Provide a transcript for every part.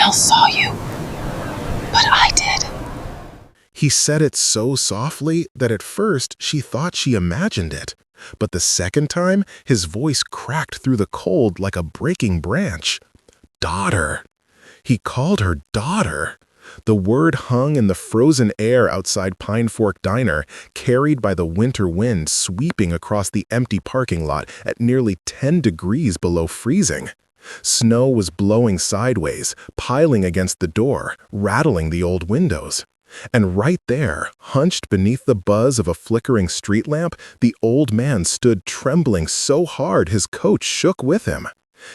else saw you, but I did. He said it so softly that at first she thought she imagined it. But the second time, his voice cracked through the cold like a breaking branch. Daughter. He called her daughter. The word hung in the frozen air outside Pine Fork Diner, carried by the winter wind sweeping across the empty parking lot at nearly 10 degrees below freezing. Snow was blowing sideways, piling against the door, rattling the old windows. And right there, hunched beneath the buzz of a flickering street lamp, the old man stood trembling so hard his coat shook with him.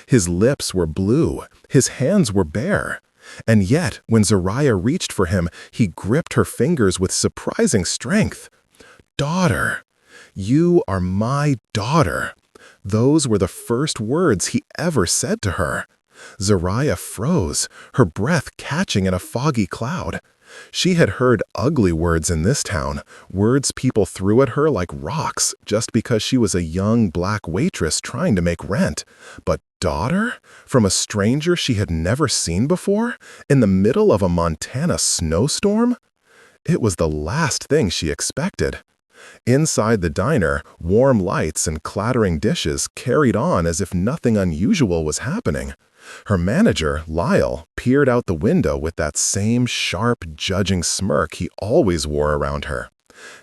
His lips were blue, his hands were bare. And yet, when Zariah reached for him, he gripped her fingers with surprising strength. Daughter, you are my daughter. Those were the first words he ever said to her. Zariah froze, her breath catching in a foggy cloud. She had heard ugly words in this town, words people threw at her like rocks just because she was a young black waitress trying to make rent. But daughter? From a stranger she had never seen before? In the middle of a Montana snowstorm? It was the last thing she expected. Inside the diner, warm lights and clattering dishes carried on as if nothing unusual was happening. Her manager, Lyle, peered out the window with that same sharp, judging smirk he always wore around her.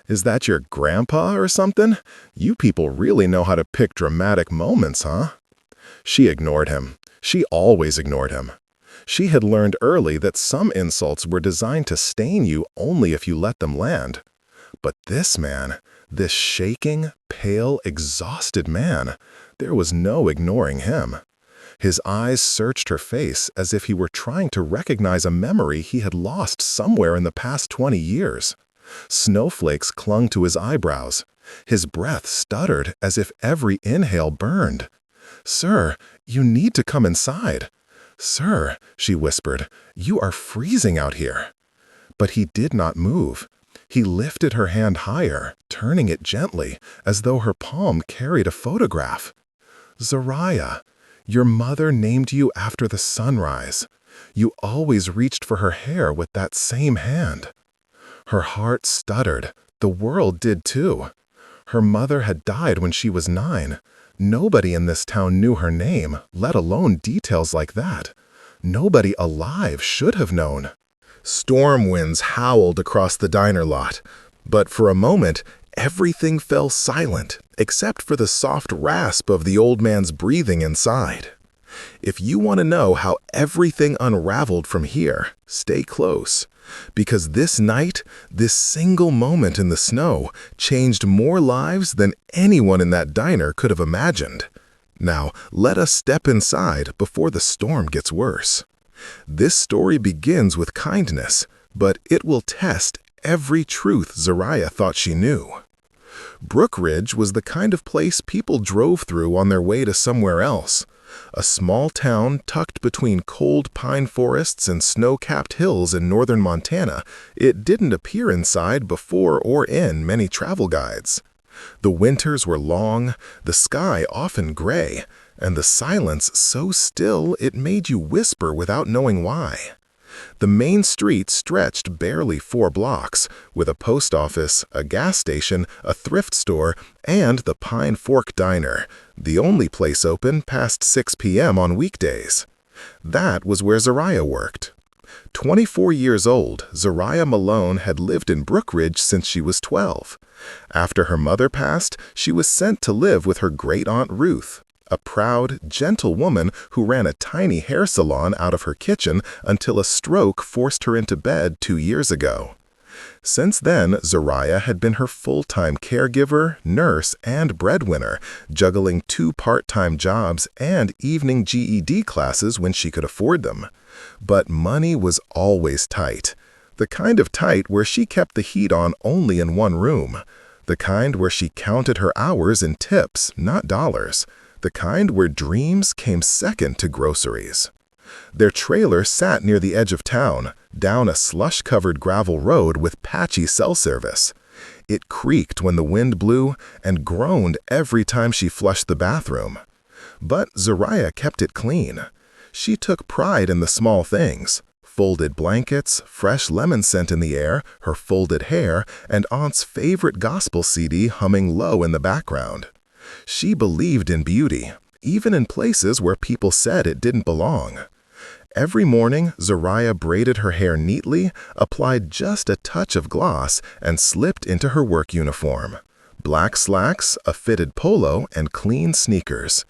"Is that your grandpa or something? You people really know how to pick dramatic moments, huh?" She ignored him. She always ignored him. She had learned early that some insults were designed to stain you only if you let them land. But this man, this shaking, pale, exhausted man, there was no ignoring him. His eyes searched her face as if he were trying to recognize a memory he had lost somewhere in the past 20 years. Snowflakes clung to his eyebrows. His breath stuttered as if every inhale burned. "Sir, you need to come inside." "Sir," she whispered, "you are freezing out here." But he did not move. He lifted her hand higher, turning it gently, as though her palm carried a photograph. "Zariah, your mother named you after the sunrise. You always reached for her hair with that same hand." Her heart stuttered. The world did too. Her mother had died when she was 9. Nobody in this town knew her name, let alone details like that. Nobody alive should have known. Storm winds howled across the diner lot, but for a moment, everything fell silent, except for the soft rasp of the old man's breathing inside. If you want to know how everything unraveled from here, stay close. Because this night, this single moment in the snow, changed more lives than anyone in that diner could have imagined. Now, let us step inside before the storm gets worse. This story begins with kindness, but it will test every truth Zariah thought she knew. Brookridge was the kind of place people drove through on their way to somewhere else. A small town tucked between cold pine forests and snow-capped hills in northern Montana, it didn't appear inside before or in many travel guides. The winters were long, the sky often gray, and the silence so still it made you whisper without knowing why. The main street stretched barely 4 blocks, with a post office, a gas station, a thrift store, and the Pine Fork Diner, the only place open past 6 p.m. on weekdays. That was where Zariah worked. 24 years old, Zariah Malone had lived in Brookridge since she was 12. After her mother passed, she was sent to live with her great-aunt Ruth, a proud, gentle woman who ran a tiny hair salon out of her kitchen until a stroke forced her into bed 2 years ago. Since then, Zariah had been her full-time caregiver, nurse, and breadwinner, juggling 2 part-time jobs and evening GED classes when she could afford them. But money was always tight. The kind of tight where she kept the heat on only in one room. The kind where she counted her hours in tips, not dollars. The kind where dreams came second to groceries. Their trailer sat near the edge of town, down a slush-covered gravel road with patchy cell service. It creaked when the wind blew and groaned every time she flushed the bathroom. But Zariah kept it clean. She took pride in the small things. Folded blankets, fresh lemon scent in the air, her folded hair, and Aunt's favorite gospel CD humming low in the background. She believed in beauty, even in places where people said it didn't belong. Every morning, Zariah braided her hair neatly, applied just a touch of gloss, and slipped into her work uniform. Black slacks, a fitted polo, and clean sneakers.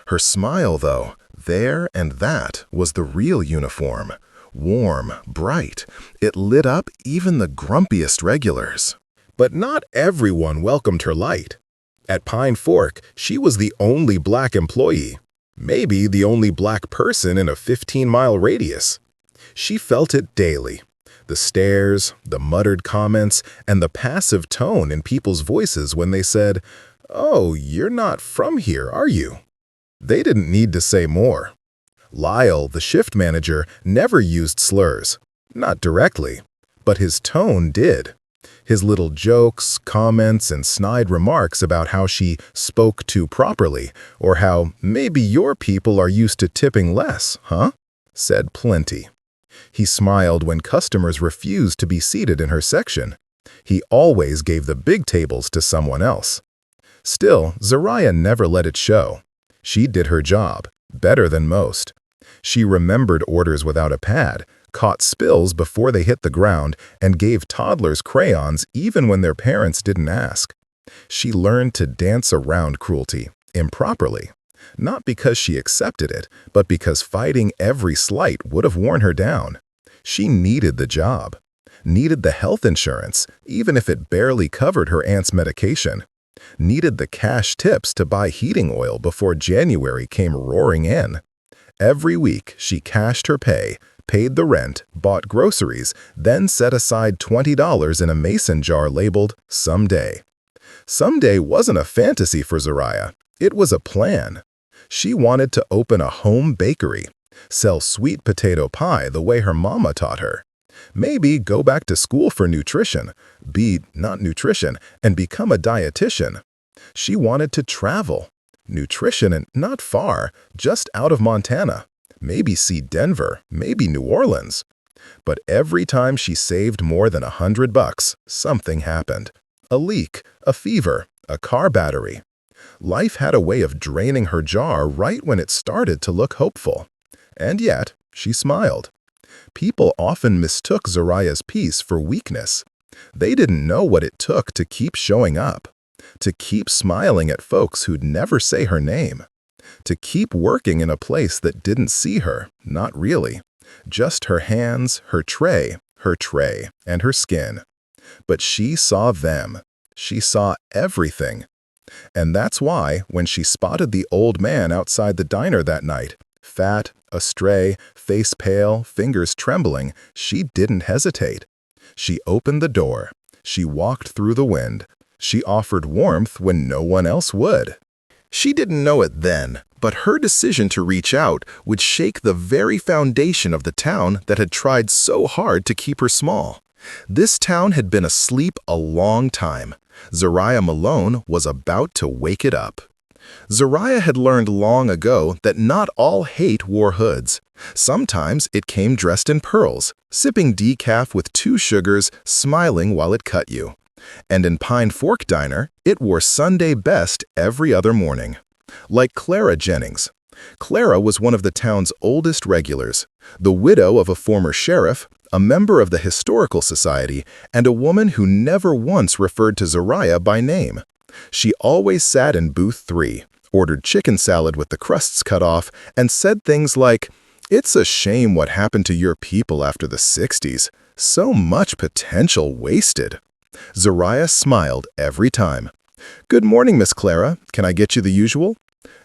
Her smile, though, there and that was the real uniform. Warm, bright, it lit up even the grumpiest regulars. But not everyone welcomed her light. At Pine Fork, she was the only black employee, maybe the only black person in a 15-mile radius. She felt it daily. The stares, the muttered comments, and the passive tone in people's voices when they said, "Oh, you're not from here, are you?" They didn't need to say more. Lyle, the shift manager, never used slurs. Not directly, but his tone did. His little jokes, comments, and snide remarks about how she spoke too properly, or how maybe your people are used to tipping less, huh? Said plenty. He smiled when customers refused to be seated in her section. He always gave the big tables to someone else. Still, Zariah never let it show. She did her job, better than most. She remembered orders without a pad, caught spills before they hit the ground, and gave toddlers crayons even when their parents didn't ask. She learned to dance around cruelty, improperly. Not because she accepted it, but because fighting every slight would have worn her down. She needed the job, needed the health insurance, even if it barely covered her aunt's medication, needed the cash tips to buy heating oil before January came roaring in. Every week, she cashed her pay, paid the rent, bought groceries, then set aside $20 in a mason jar labeled Someday. Someday wasn't a fantasy for Zariah. It was a plan. She wanted to open a home bakery, sell sweet potato pie the way her mama taught her. Maybe go back to school for nutrition, not nutrition, and become a dietitian. She wanted to travel. Nutrition and not far, just out of Montana. Maybe see Denver, maybe New Orleans. But every time she saved more than $100, something happened. A leak, a fever, a car battery. Life had a way of draining her jar right when it started to look hopeful. And yet, she smiled. People often mistook Zariah's peace for weakness. They didn't know what it took to keep showing up, to keep smiling at folks who'd never say her name, to keep working in a place that didn't see her, not really, just her hands, her tray, and her skin. But she saw them. She saw everything. And that's why, when she spotted the old man outside the diner that night, fat, astray, face pale, fingers trembling, she didn't hesitate. She opened the door. She walked through the wind. She offered warmth when no one else would. She didn't know it then, but her decision to reach out would shake the very foundation of the town that had tried so hard to keep her small. This town had been asleep a long time. Zariah Malone was about to wake it up. Zariah had learned long ago that not all hate wore hoods. Sometimes it came dressed in pearls, sipping decaf with 2 sugars, smiling while it cut you. And in Pine Fork Diner, it wore Sunday best every other morning. Like Clara Jennings. Clara was one of the town's oldest regulars, the widow of a former sheriff, a member of the Historical Society, and a woman who never once referred to Zariah by name. She always sat in booth 3, ordered chicken salad with the crusts cut off, and said things like, "It's a shame what happened to your people after the 60s. So much potential wasted." Zariah smiled every time. "Good morning, Miss Clara. Can I get you the usual?"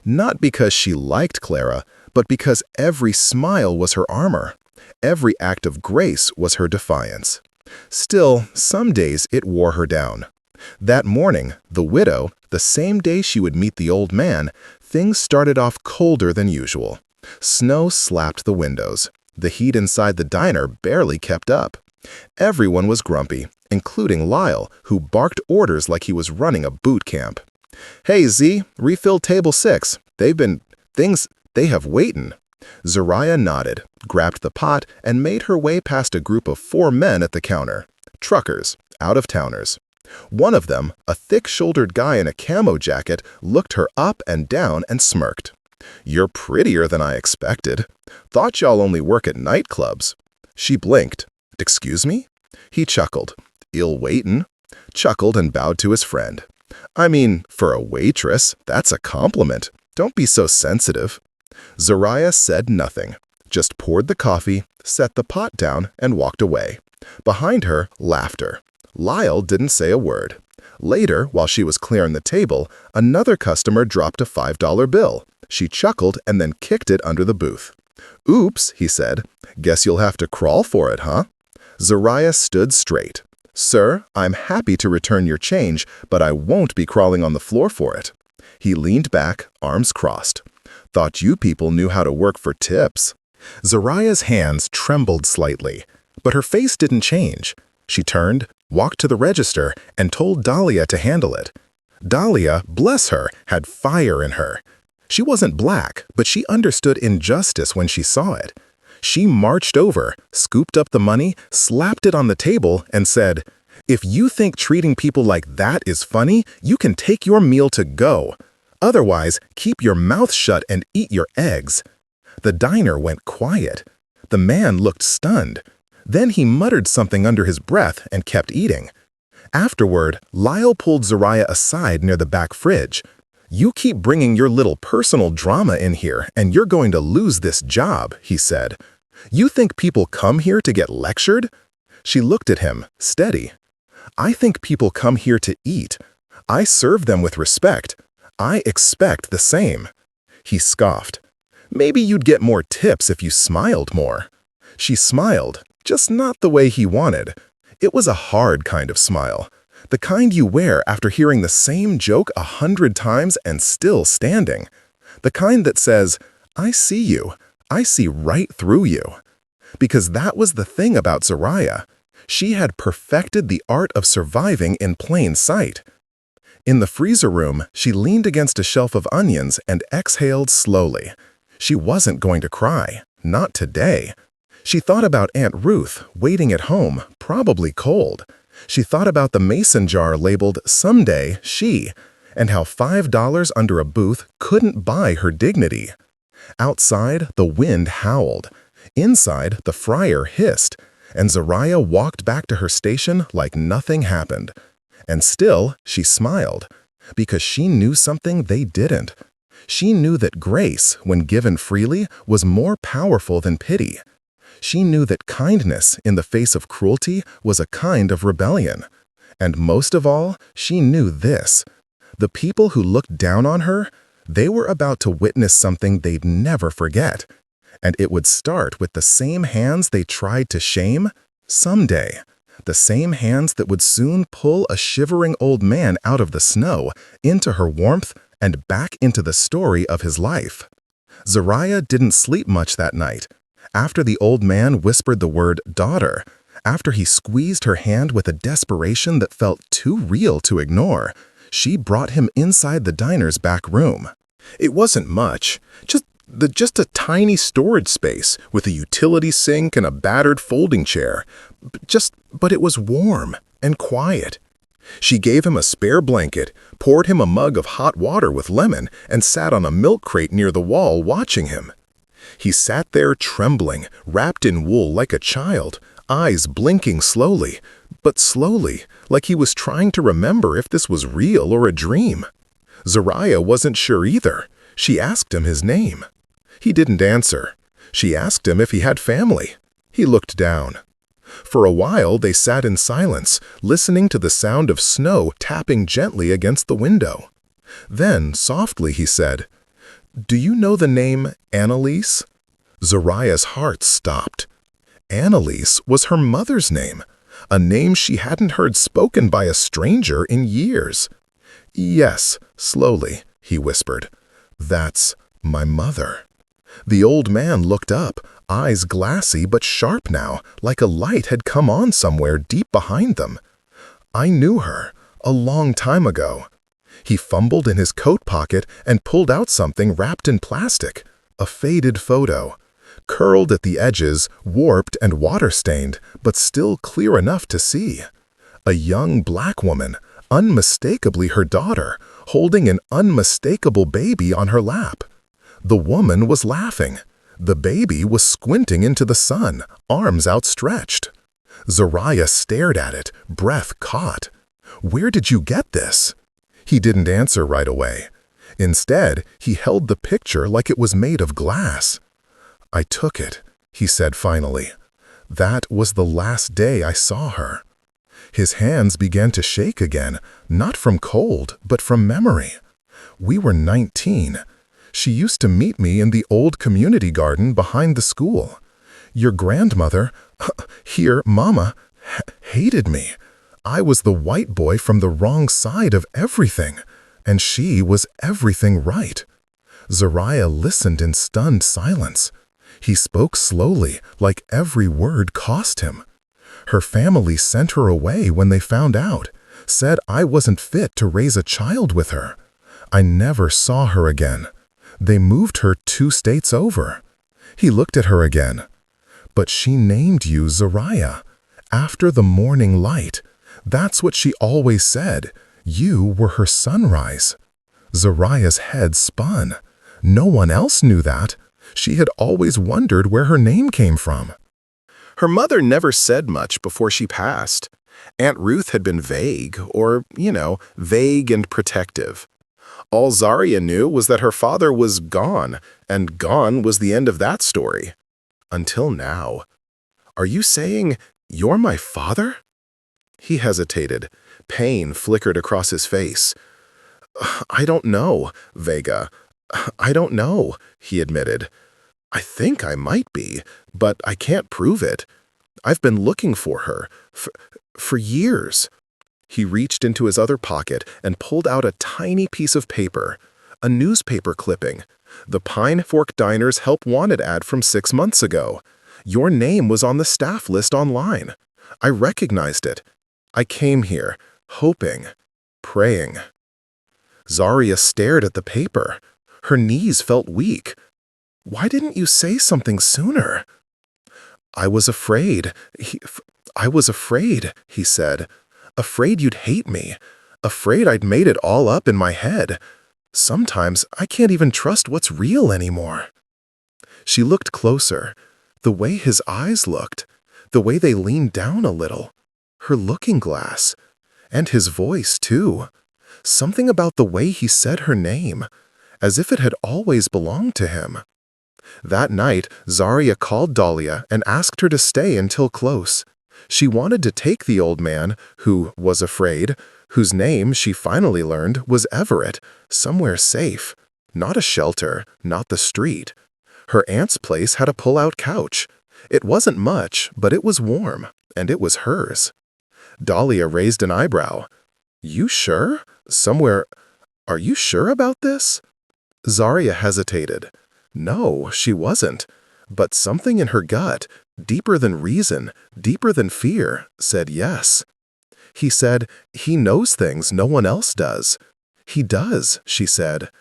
Not because she liked Clara, but because every smile was her armor. Every act of grace was her defiance. Still, some days it wore her down. That morning, the widow, the same day she would meet the old man, things started off colder than usual. Snow slapped the windows. The heat inside the diner barely kept up. Everyone was grumpy, including Lyle, who barked orders like he was running a boot camp. "Hey, Z, refill table 6. They have waitin'." Zariah nodded, grabbed the pot, and made her way past a group of 4 men at the counter. Truckers, out-of-towners. One of them, a thick-shouldered guy in a camo jacket, looked her up and down and smirked. "You're prettier than I expected. Thought y'all only work at nightclubs." She blinked. "Excuse me?" He chuckled. "Ill waitin'." Chuckled and bowed to his friend. "I mean, for a waitress, that's a compliment. Don't be so sensitive." Zariah said nothing, just poured the coffee, set the pot down, and walked away. Behind her, laughter. Lyle didn't say a word. Later, while she was clearing the table, another customer dropped a $5 bill. She chuckled and then kicked it under the booth. "Oops," he said. "Guess you'll have to crawl for it, huh?" Zariah stood straight. "Sir, I'm happy to return your change, but I won't be crawling on the floor for it." He leaned back, arms crossed. "Thought you people knew how to work for tips." Zariah's hands trembled slightly, but her face didn't change. She turned, walked to the register, and told Dahlia to handle it. Dahlia, bless her, had fire in her. She wasn't black, but she understood injustice when she saw it. She marched over, scooped up the money, slapped it on the table, and said, "If you think treating people like that is funny, you can take your meal to go. Otherwise, keep your mouth shut and eat your eggs." The diner went quiet. The man looked stunned. Then he muttered something under his breath and kept eating. Afterward, Lyle pulled Zariah aside near the back fridge. "You keep bringing your little personal drama in here, and you're going to lose this job," he said. "You think people come here to get lectured?" She looked at him, steady. "I think people come here to eat. I serve them with respect. I expect the same." He scoffed. "Maybe you'd get more tips if you smiled more." She smiled, just not the way he wanted. It was a hard kind of smile. The kind you wear after hearing the same joke 100 times and still standing. The kind that says, "I see you. I see right through you." Because that was the thing about Zariah. She had perfected the art of surviving in plain sight. In the freezer room, she leaned against a shelf of onions and exhaled slowly. She wasn't going to cry. Not today. She thought about Aunt Ruth, waiting at home, probably cold. She thought about the mason jar labeled "Someday She," and how $5 under a booth couldn't buy her dignity. Outside, the wind howled. Inside, the fryer hissed, and Zariah walked back to her station like nothing happened. And still, she smiled, because she knew something they didn't. She knew that grace, when given freely, was more powerful than pity. She knew that kindness in the face of cruelty was a kind of rebellion. And most of all, she knew this. The people who looked down on her, they were about to witness something they'd never forget. And it would start with the same hands they tried to shame someday. The same hands that would soon pull a shivering old man out of the snow, into her warmth, and back into the story of his life. Zariah didn't sleep much that night. After the old man whispered the word "daughter," after he squeezed her hand with a desperation that felt too real to ignore, she brought him inside the diner's back room. It wasn't much, just a tiny storage space with a utility sink and a battered folding chair. But it was warm and quiet. She gave him a spare blanket, poured him a mug of hot water with lemon, and sat on a milk crate near the wall watching him. He sat there trembling, wrapped in wool like a child, eyes blinking slowly, but slowly, like he was trying to remember if this was real or a dream. Zariah wasn't sure either. She asked him his name. He didn't answer. She asked him if he had family. He looked down. For a while they sat in silence, listening to the sound of snow tapping gently against the window. Then, softly, he said, "Do you know the name Annalise?" Zariah's heart stopped. Annalise was her mother's name, a name she hadn't heard spoken by a stranger in years. "Yes," slowly, he whispered. "That's my mother." The old man looked up, eyes glassy but sharp now, like a light had come on somewhere deep behind them. "I knew her, a long time ago." He fumbled in his coat pocket and pulled out something wrapped in plastic, a faded photo. Curled at the edges, warped and water-stained, but still clear enough to see. A young black woman, unmistakably her daughter, holding an unmistakable baby on her lap. The woman was laughing. The baby was squinting into the sun, arms outstretched. Zariah stared at it, breath caught. "Where did you get this?" He didn't answer right away. Instead, he held the picture like it was made of glass. "I took it," he said finally. "That was the last day I saw her." His hands began to shake again, not from cold, but from memory. "We were 19. She used to meet me in the old community garden behind the school. Your grandmother, Mama, hated me. I was the white boy from the wrong side of everything, and she was everything right." Zariah listened in stunned silence. He spoke slowly, like every word cost him. "Her family sent her away when they found out, said I wasn't fit to raise a child with her. I never saw her again. They moved her 2 states over." He looked at her again. "But she named you Zariah, after the morning light. That's what she always said. You were her sunrise." Zariah's head spun. No one else knew that. She had always wondered where her name came from. Her mother never said much before she passed. Aunt Ruth had been vague, or, vague and protective. All Zariah knew was that her father was gone, and gone was the end of that story. Until now. "Are you saying you're my father?" He hesitated. Pain flickered across his face. "I don't know, Vega. I don't know," he admitted. "I think I might be, but I can't prove it. I've been looking for her for years." He reached into his other pocket and pulled out a tiny piece of paper, a newspaper clipping. The Pine Fork Diner's Help Wanted ad from 6 months ago. Your name was on the staff list online. I recognized it. I came here, hoping, praying. Zariah stared at the paper. Her knees felt weak. "Why didn't you say something sooner?" I was afraid, he said. "Afraid you'd hate me. Afraid I'd made it all up in my head. Sometimes I can't even trust what's real anymore." She looked closer. The way his eyes looked, the way they leaned down a little, her looking glass, and his voice too. Something about the way he said her name, as if it had always belonged to him. That night, Zariah called Dahlia and asked her to stay until close. She wanted to take the old man, who was afraid, whose name she finally learned was Everett, somewhere safe. Not a shelter, not the street. Her aunt's place had a pull-out couch. It wasn't much, but it was warm, and it was hers. Dahlia raised an eyebrow. "You sure? Are you sure about this?" Zariah hesitated. No, she wasn't. But something in her gut, deeper than reason, deeper than fear, said yes. He said, "He knows things no one else does." "He does," she said.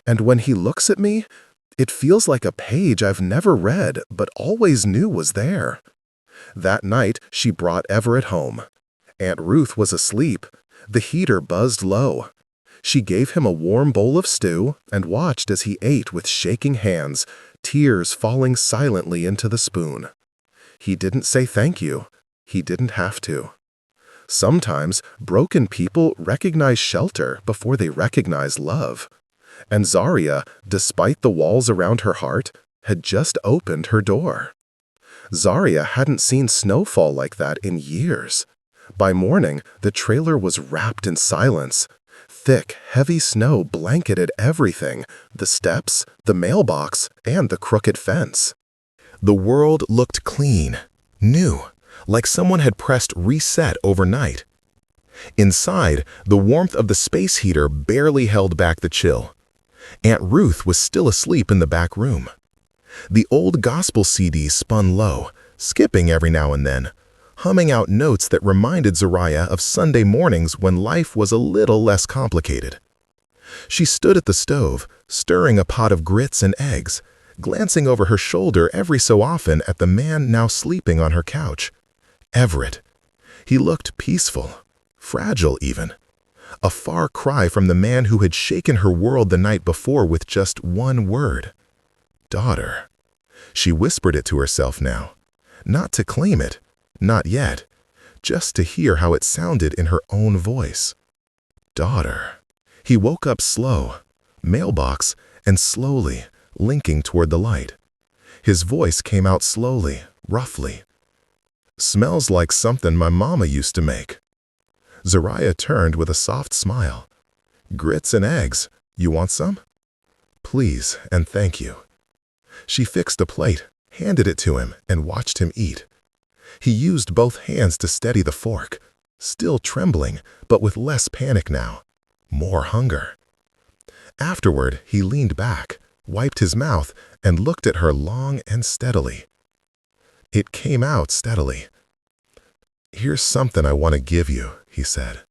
"And when he looks at me, it feels like a page I've never read but always knew was there." That night, she brought Everett home. Aunt Ruth was asleep. The heater buzzed low. She gave him a warm bowl of stew and watched as he ate with shaking hands, tears falling silently into the spoon. He didn't say thank you. He didn't have to. Sometimes, broken people recognize shelter before they recognize love. And Zariah, despite the walls around her heart, had just opened her door. Zariah hadn't seen snowfall like that in years. By morning, the trailer was wrapped in silence. Thick, heavy snow blanketed everything, the steps, the mailbox, and the crooked fence. The world looked clean, new, like someone had pressed reset overnight. Inside, the warmth of the space heater barely held back the chill. Aunt Ruth was still asleep in the back room. The old gospel CD spun low, skipping every now and then, humming out notes that reminded Zariah of Sunday mornings when life was a little less complicated. She stood at the stove, stirring a pot of grits and eggs, glancing over her shoulder every so often at the man now sleeping on her couch. Everett. He looked peaceful, fragile even. A far cry from the man who had shaken her world the night before with just one word. Daughter. She whispered it to herself now. Not to claim it, not yet, just to hear how it sounded in her own voice. Daughter. He woke up slow, mailbox, and slowly, linking toward the light. His voice came out slowly, roughly. Smells like something my mama used to make. Zariah turned with a soft smile. Grits and eggs. You want some? Please, and thank you. She fixed a plate, handed it to him, and watched him eat. He used both hands to steady the fork, still trembling, but with less panic now. More hunger. Afterward, he leaned back, wiped his mouth, and looked at her long and steadily. It came out steadily. Here's something I want to give you, he said.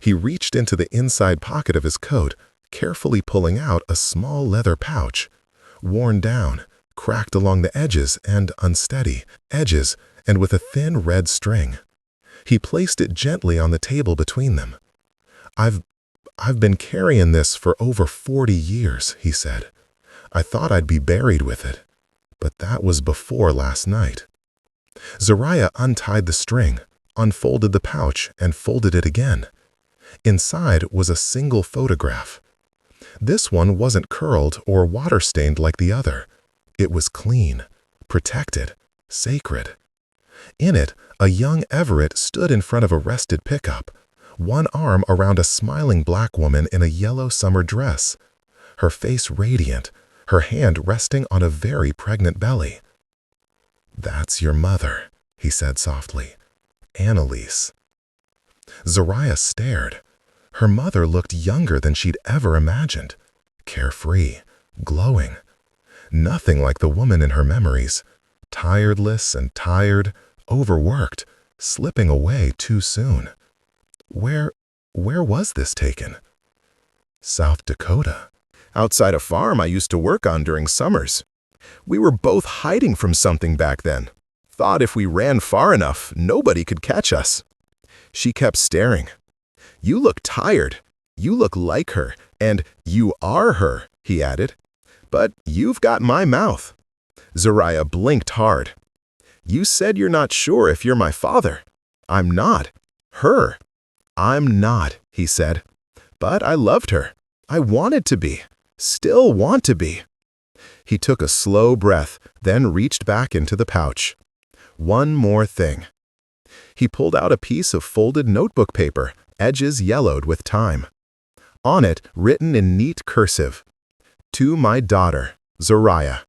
He reached into the inside pocket of his coat, carefully pulling out a small leather pouch, worn down, cracked along the edges and unsteady edges, and with a thin red string. He placed it gently on the table between them. I've been carrying this for over 40 years, he said. I thought I'd be buried with it, but that was before last night. Zariah untied the string, unfolded the pouch, and folded it again. Inside was a single photograph. This one wasn't curled or water-stained like the other. It was clean, protected, sacred. In it, a young Everett stood in front of a rested pickup, one arm around a smiling black woman in a yellow summer dress, her face radiant, her hand resting on a very pregnant belly. That's your mother, he said softly. Annalise. Zariah stared. Her mother looked younger than she'd ever imagined. Carefree, glowing. Nothing like the woman in her memories. Tireless and tired, overworked, slipping away too soon. Where was this taken? South Dakota. Outside a farm I used to work on during summers. We were both hiding from something back then. Thought if we ran far enough, nobody could catch us. She kept staring. You look tired. You look like her, and you are her, he added. But you've got my mouth. Zariah blinked hard. You said you're not sure if you're my father. I'm not. Her. I'm not, he said. But I loved her. I wanted to be. Still want to be. He took a slow breath, then reached back into the pouch. One more thing. He pulled out a piece of folded notebook paper, edges yellowed with time. On it, written in neat cursive, To my daughter, Zariah.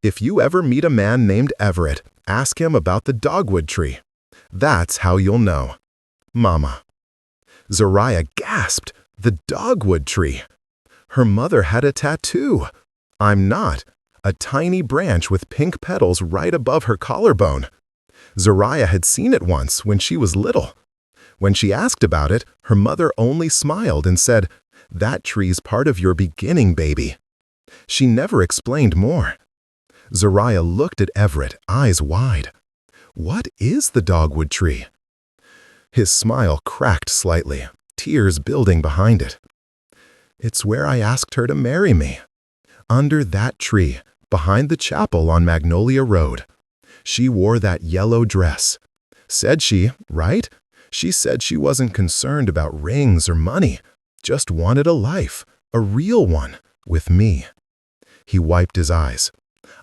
If you ever meet a man named Everett, ask him about the dogwood tree. That's how you'll know. Mama. Zariah gasped. The dogwood tree. Her mother had a tattoo. I'm not. A tiny branch with pink petals right above her collarbone. Zariah had seen it once when she was little. When she asked about it, her mother only smiled and said, That tree's part of your beginning, baby. She never explained more. Zariah looked at Everett, eyes wide. What is the dogwood tree? His smile cracked slightly, tears building behind it. It's where I asked her to marry me. Under that tree, behind the chapel on Magnolia Road. She wore that yellow dress. Said she, right? She said she wasn't concerned about rings or money, just wanted a life, a real one, with me. He wiped his eyes.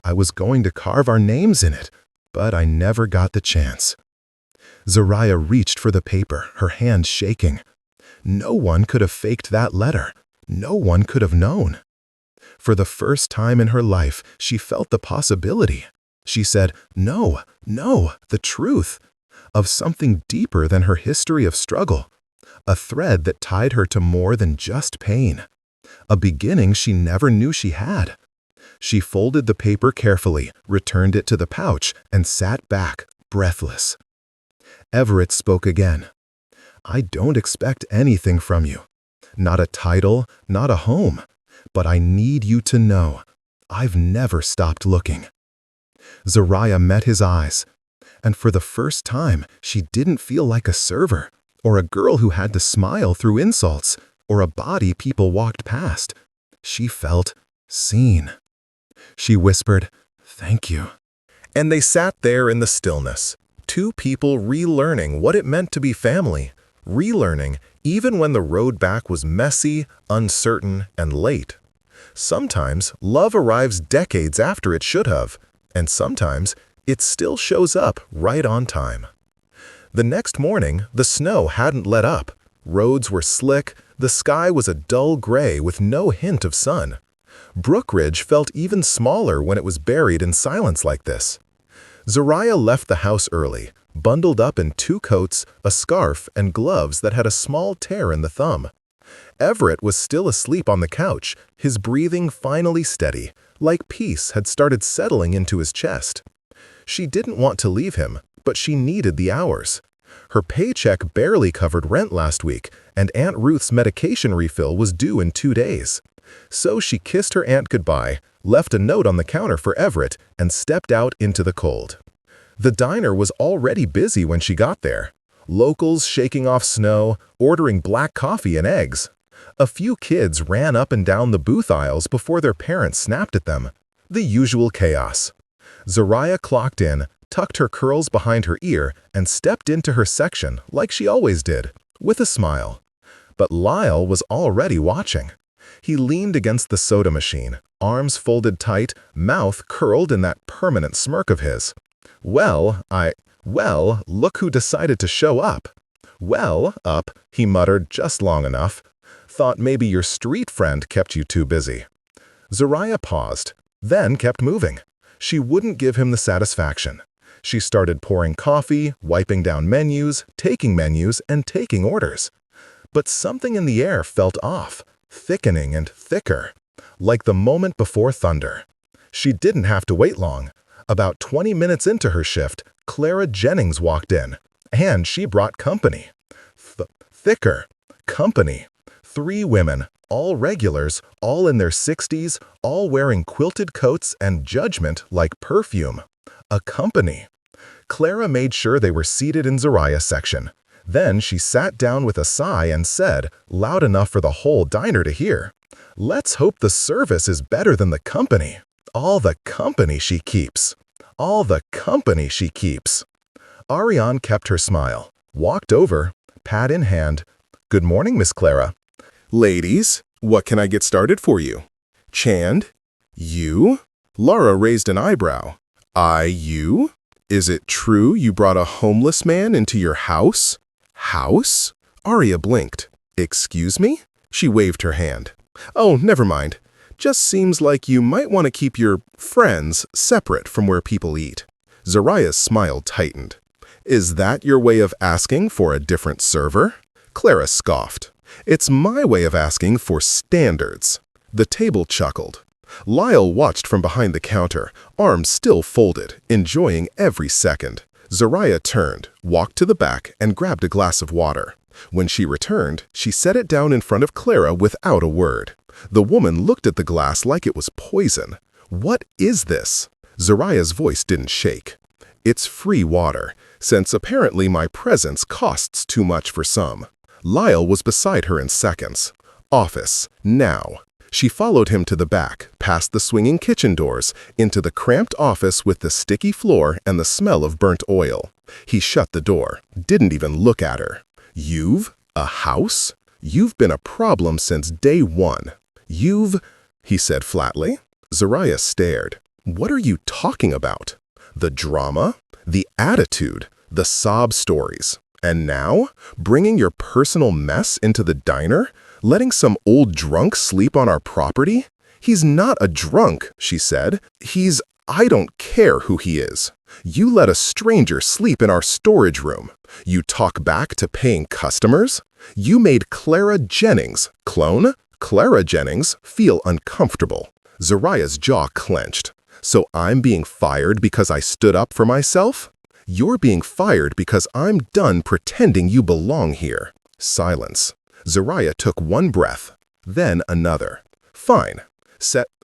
I was going to carve our names in it, but I never got the chance. Zariah reached for the paper, her hand shaking. No one could have faked that letter. No one could have known. For the first time in her life, she felt the possibility. She said, no, the truth, of something deeper than her history of struggle, a thread that tied her to more than just pain, a beginning she never knew she had. She folded the paper carefully, returned it to the pouch, and sat back, breathless. Everett spoke again. I don't expect anything from you. Not a title, not a home. But I need you to know. I've never stopped looking. Zariah met his eyes, and for the first time, she didn't feel like a server, or a girl who had to smile through insults, or a body people walked past. She felt seen. She whispered, "Thank you." And they sat there in the stillness, two people relearning what it meant to be family, relearning even when the road back was messy, uncertain, and late. Sometimes love arrives decades after it should have, and sometimes it still shows up right on time. The next morning, the snow hadn't let up. Roads were slick, the sky was a dull gray with no hint of sun. Brookridge felt even smaller when it was buried in silence like this. Zariah left the house early, bundled up in 2 coats, a scarf, and gloves that had a small tear in the thumb. Everett was still asleep on the couch, his breathing finally steady, like peace had started settling into his chest. She didn't want to leave him, but she needed the hours. Her paycheck barely covered rent last week, and Aunt Ruth's medication refill was due in 2 days. So she kissed her aunt goodbye, left a note on the counter for Everett, and stepped out into the cold. The diner was already busy when she got there. Locals shaking off snow, ordering black coffee and eggs. A few kids ran up and down the booth aisles before their parents snapped at them. The usual chaos. Zariah clocked in, tucked her curls behind her ear, and stepped into her section like she always did, with a smile. But Lyle was already watching. He leaned against the soda machine, arms folded tight, mouth curled in that permanent smirk of his. Well, look who decided to show up. Well, up, he muttered just long enough. Thought maybe your street friend kept you too busy. Zariah paused, then kept moving. She wouldn't give him the satisfaction. She started pouring coffee, wiping down menus, and taking orders. But something in the air felt off, thickening and thicker, like the moment before thunder. She didn't have to wait long. About 20 minutes into her shift, Clara Jennings walked in, and she brought company. Thicker. Company. 3 women, all regulars, all in their 60s, all wearing quilted coats and judgment like perfume. A company. Clara made sure they were seated in Zariah's section. Then she sat down with a sigh and said, loud enough for the whole diner to hear, "Let's hope the service is better than the company. All the company she keeps. All the company she keeps." Ariane kept her smile, walked over, pad in hand. "Good morning, Miss Clara." "Ladies, what can I get started for you?" "Chand? You?" Laura raised an eyebrow. "You? Is it true you brought a homeless man into your house?" "House?" Arya blinked. "Excuse me?" She waved her hand. "Oh, never mind. Just seems like you might want to keep your friends separate from where people eat." Zariah's smile tightened. "Is that your way of asking for a different server?" Clara scoffed. "It's my way of asking for standards." The table chuckled. Lyle watched from behind the counter, arms still folded, enjoying every second. Zariah turned, walked to the back, and grabbed a glass of water. When she returned, she set it down in front of Clara without a word. The woman looked at the glass like it was poison. "What is this?" Zariah's voice didn't shake. "It's free water, since apparently my presence costs too much for some." Lyle was beside her in seconds. "Office, now." She followed him to the back, past the swinging kitchen doors, into the cramped office with the sticky floor and the smell of burnt oil. He shut the door, didn't even look at her. "You've a house? You've been a problem since day 1. He said flatly. Zariah stared. "What are you talking about? The drama? The attitude? The sob stories? And now, bringing your personal mess into the diner? Letting some old drunk sleep on our property?" "He's not a drunk," she said. I don't care who he is. You let a stranger sleep in our storage room. You talk back to paying customers? You made Clara Jennings, Clara Jennings, feel uncomfortable." Zariah's jaw clenched. "So I'm being fired because I stood up for myself? You're being fired because I'm done pretending you belong here." Silence. Zariah took one breath, then another. "Fine.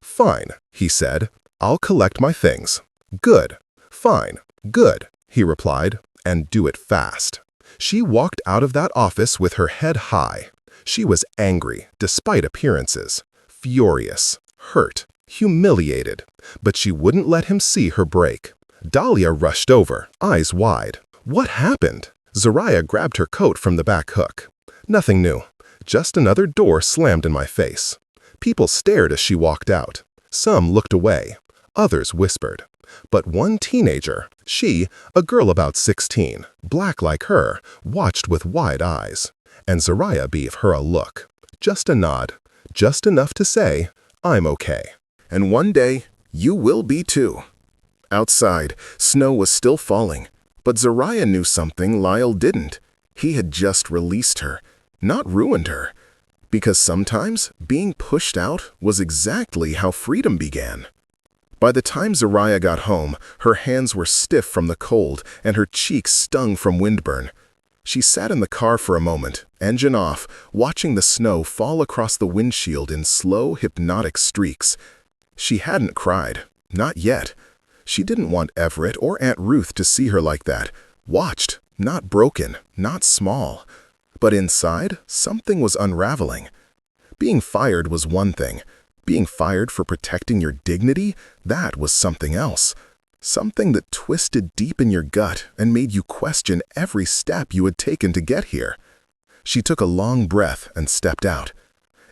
Fine, he said. I'll collect my things. Good. Fine. Good, he replied, and do it fast. She walked out of that office with her head high. She was angry, despite appearances, furious, hurt, humiliated, but she wouldn't let him see her break. Dahlia rushed over, eyes wide. What happened? Zariah grabbed her coat from the back hook. Nothing new. Just another door slammed in my face. People stared as she walked out. Some looked away. Others whispered. But one teenager, she, a girl about 16, black like her, watched with wide eyes. And Zariah gave her a look. Just a nod. Just enough to say, I'm okay. And one day, you will be too. Outside, snow was still falling. But Zariah knew something Lyle didn't. He had just released her, not ruined her. Because sometimes, being pushed out was exactly how freedom began. By the time Zariah got home, her hands were stiff from the cold and her cheeks stung from windburn. She sat in the car for a moment, engine off, watching the snow fall across the windshield in slow, hypnotic streaks. She hadn't cried. Not yet. She didn't want Everett or Aunt Ruth to see her like that. Watched, not broken, not small. But inside, something was unraveling. Being fired was one thing. Being fired for protecting your dignity, that was something else. Something that twisted deep in your gut and made you question every step you had taken to get here. She took a long breath and stepped out.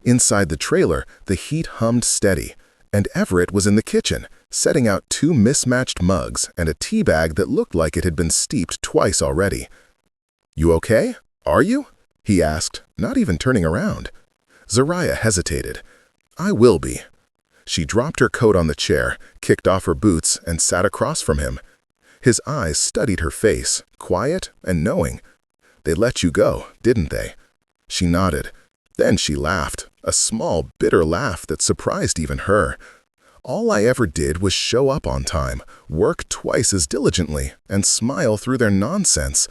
Inside the trailer, the heat hummed steady, and Everett was in the kitchen, setting out 2 mismatched mugs and a tea bag that looked like it had been steeped twice already. "You okay? Are you?" he asked, not even turning around. Zariah hesitated. "I will be." She dropped her coat on the chair, kicked off her boots, and sat across from him. His eyes studied her face, quiet and knowing. "They let you go, didn't they?" She nodded. Then she laughed, a small, bitter laugh that surprised even her. "All I ever did was show up on time, work twice as diligently, and smile through their nonsense.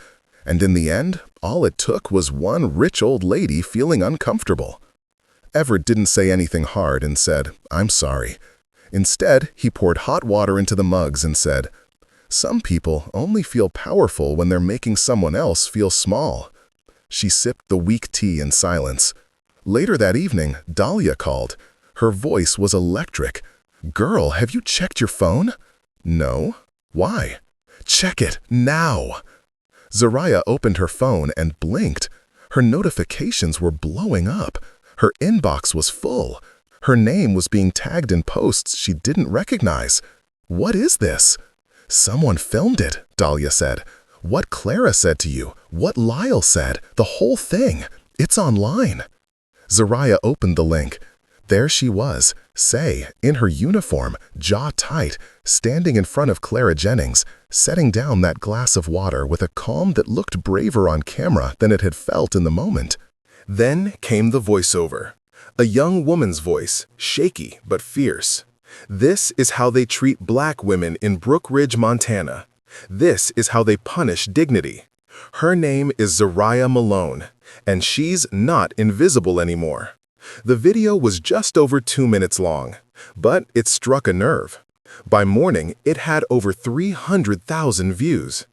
And in the end, all it took was one rich old lady feeling uncomfortable." Everett didn't say anything hard and said, "I'm sorry." Instead, he poured hot water into the mugs and said, "Some people only feel powerful when they're making someone else feel small." She sipped the weak tea in silence. Later that evening, Dahlia called. Her voice was electric. "Girl, have you checked your phone?" "No." "Why?" "Check it, now!" Zariah opened her phone and blinked. Her notifications were blowing up. Her inbox was full. Her name was being tagged in posts she didn't recognize. "What is this?" "Someone filmed it," Dahlia said. "What Clara said to you, what Lyle said, the whole thing. It's online." Zariah opened the link. There she was, Say, in her uniform, jaw tight, standing in front of Clara Jennings, setting down that glass of water with a calm that looked braver on camera than it had felt in the moment. Then came the voiceover. A young woman's voice, shaky but fierce. "This is how they treat black women in Brook Ridge, Montana. This is how they punish dignity. Her name is Zariah Malone, and she's not invisible anymore." The video was just over 2 minutes long, but it struck a nerve. By morning, it had over 300,000 views.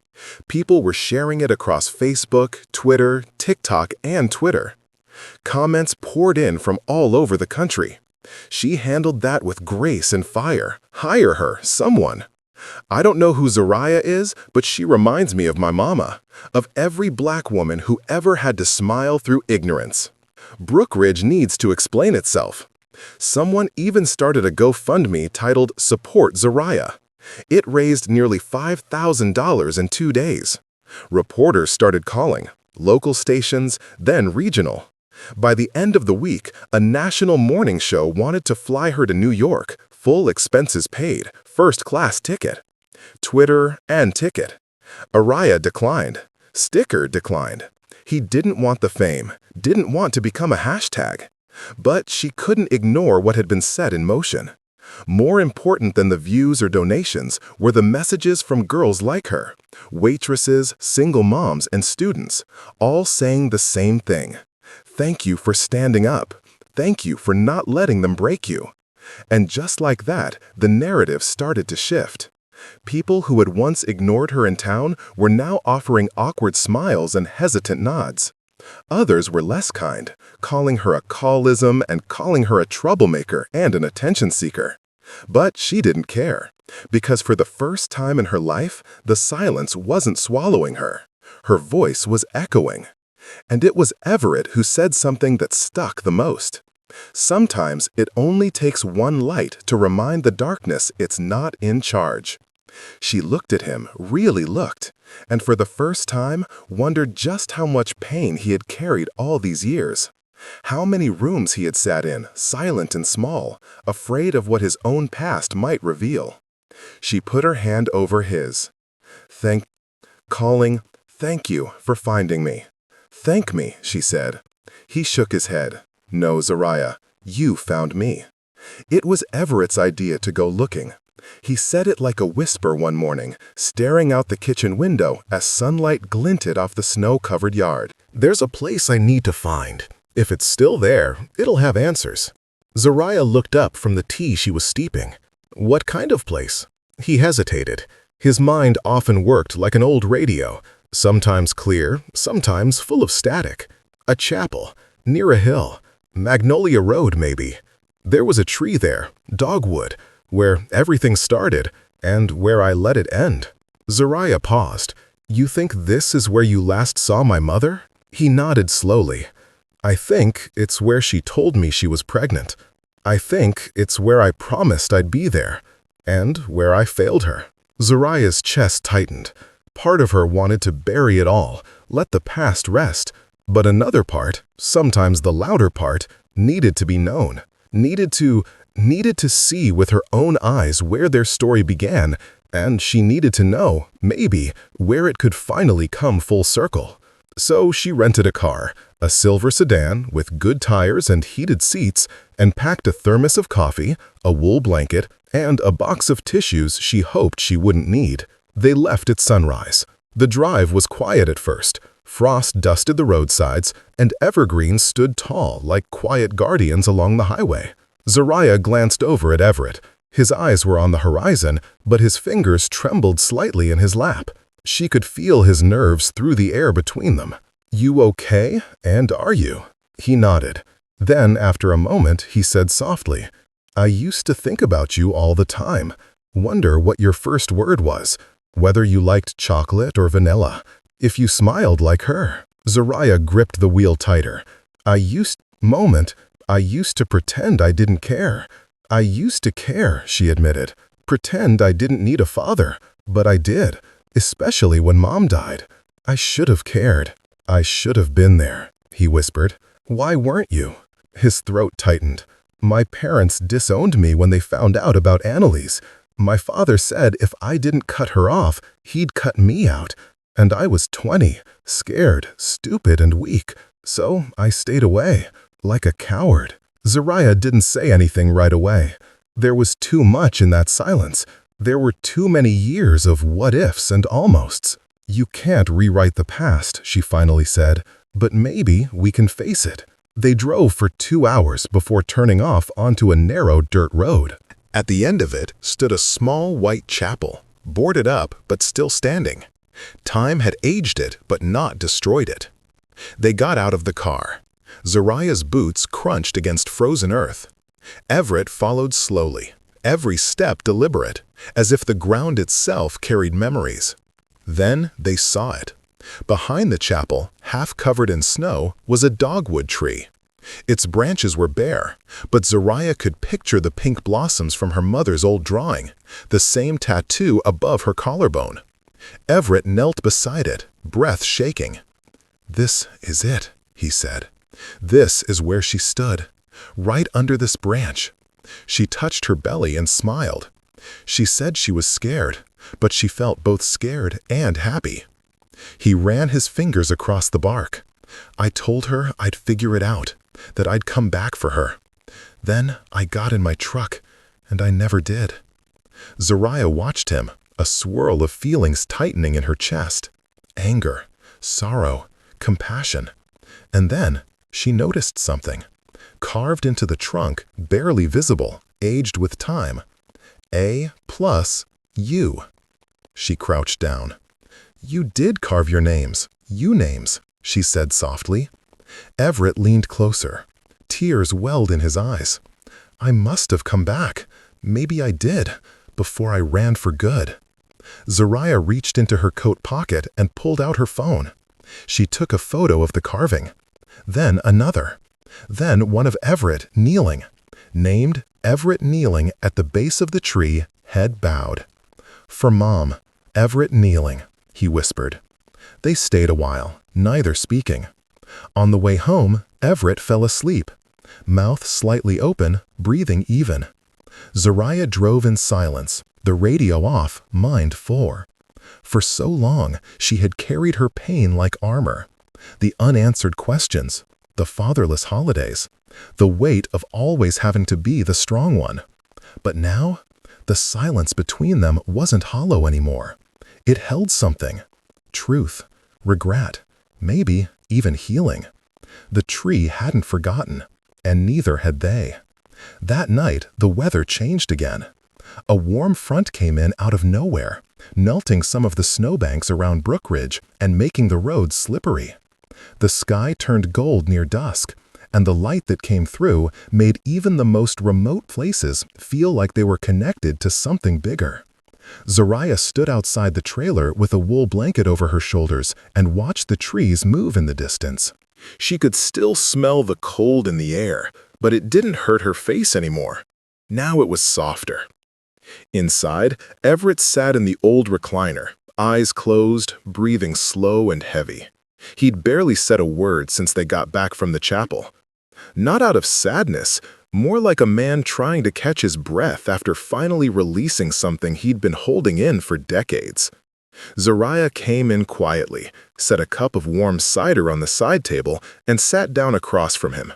People were sharing it across Facebook, Twitter, TikTok, and Twitter. Comments poured in from all over the country. She handled that with grace and fire. Hire her, someone. "I don't know who Zariah is, but she reminds me of my mama, of every black woman who ever had to smile through ignorance. Brook Ridge needs to explain itself." Someone even started a GoFundMe titled Support Zariah. It raised nearly $5,000 in 2 days. Reporters started calling, local stations, then regional. By the end of the week, a national morning show wanted to fly her to New York, full expenses paid, first-class ticket. Twitter and ticket. Araya declined. Sticker declined. He didn't want the fame, didn't want to become a hashtag. But she couldn't ignore what had been set in motion. More important than the views or donations were the messages from girls like her, waitresses, single moms, and students, all saying the same thing. Thank you for standing up. Thank you for not letting them break you. And just like that, the narrative started to shift. People who had once ignored her in town were now offering awkward smiles and hesitant nods. Others were less kind, calling her a callism and calling her a troublemaker and an attention seeker. But she didn't care, because for the first time in her life, the silence wasn't swallowing her. Her voice was echoing. And it was Everett who said something that stuck the most. Sometimes it only takes one light to remind the darkness it's not in charge. She looked at him, really looked, and for the first time wondered just how much pain he had carried all these years. How many rooms he had sat in, silent and small, afraid of what his own past might reveal. She put her hand over his. Thank you for finding me. Thank me, she said. He shook his head. No, Zariah, you found me. It was Everett's idea to go looking. He said it like a whisper one morning, staring out the kitchen window as sunlight glinted off the snow-covered yard. There's a place I need to find. If it's still there, it'll have answers. Zariah looked up from the tea she was steeping. What kind of place? He hesitated. His mind often worked like an old radio, sometimes clear, sometimes full of static. A chapel, near a hill, Magnolia Road maybe. There was a tree there, dogwood, where everything started and where I let it end. Zariah paused. You think this is where you last saw my mother? He nodded slowly. I think it's where she told me she was pregnant. I think it's where I promised I'd be there, and where I failed her. Zariah's chest tightened. Part of her wanted to bury it all, let the past rest, but another part, sometimes the louder part, needed to be known, needed to see with her own eyes where their story began, and she needed to know, maybe, where it could finally come full circle. So she rented a car, a silver sedan with good tires and heated seats, and packed a thermos of coffee, a wool blanket, and a box of tissues she hoped she wouldn't need. They left at sunrise. The drive was quiet at first. Frost dusted the roadsides, and evergreens stood tall like quiet guardians along the highway. Zariah glanced over at Everett. His eyes were on the horizon, but his fingers trembled slightly in his lap. She could feel his nerves through the air between them. You okay? And are you? He nodded. Then, after a moment, he said softly, I used to think about you all the time. Wonder what your first word was. Whether you liked chocolate or vanilla. If you smiled like her. Zariah gripped the wheel tighter. I used to pretend I didn't care. I used to care, she admitted. Pretend I didn't need a father. But I did. Especially when Mom died. I should have cared. I should have been there, he whispered. Why weren't you? His throat tightened. My parents disowned me when they found out about Annalise. My father said if I didn't cut her off, he'd cut me out. And I was 20, scared, stupid, and weak. So I stayed away, like a coward. Zariah didn't say anything right away. There was too much in that silence. There were too many years of what-ifs and almosts. You can't rewrite the past, she finally said, but maybe we can face it. They drove for 2 hours before turning off onto a narrow dirt road. At the end of it stood a small white chapel, boarded up but still standing. Time had aged it but not destroyed it. They got out of the car. Zariah's boots crunched against frozen earth. Everett followed slowly, every step deliberate, as if the ground itself carried memories. Then they saw it. Behind the chapel, half covered in snow, was a dogwood tree. Its branches were bare, but Zariah could picture the pink blossoms from her mother's old drawing, the same tattoo above her collarbone. Everett knelt beside it, breath shaking. This is it, he said. This is where she stood, right under this branch. She touched her belly and smiled. She said she was scared, but she felt both scared and happy. He ran his fingers across the bark. I told her I'd figure it out, that I'd come back for her. Then I got in my truck, and I never did. Zariah watched him, a swirl of feelings tightening in her chest. Anger, sorrow, compassion. And then she noticed something. Carved into the trunk, barely visible, aged with time. A plus U. She crouched down. You did carve your names, you names, she said softly. Everett leaned closer. Tears welled in his eyes. I must have come back. Maybe I did, before I ran for good. Zariah reached into her coat pocket and pulled out her phone. She took a photo of the carving. Then another. Then one of Everett kneeling. Named Everett kneeling at the base of the tree, head bowed. For Mom, Everett kneeling, he whispered. They stayed a while, neither speaking. On the way home, Everett fell asleep. Mouth slightly open, breathing even. Zariah drove in silence, the radio off, mind full. For so long, she had carried her pain like armor. The unanswered questions, the fatherless holidays, the weight of always having to be the strong one. But now, the silence between them wasn't hollow anymore. It held something. Truth, regret, maybe even healing. The tree hadn't forgotten, and neither had they. That night, the weather changed again. A warm front came in out of nowhere, melting some of the snowbanks around Brookridge and making the roads slippery. The sky turned gold near dusk, and the light that came through made even the most remote places feel like they were connected to something bigger. Zariah stood outside the trailer with a wool blanket over her shoulders and watched the trees move in the distance. She could still smell the cold in the air, but it didn't hurt her face anymore. Now it was softer. Inside, Everett sat in the old recliner, eyes closed, breathing slow and heavy. He'd barely said a word since they got back from the chapel. Not out of sadness, more like a man trying to catch his breath after finally releasing something he'd been holding in for decades. Zariah came in quietly, set a cup of warm cider on the side table, and sat down across from him.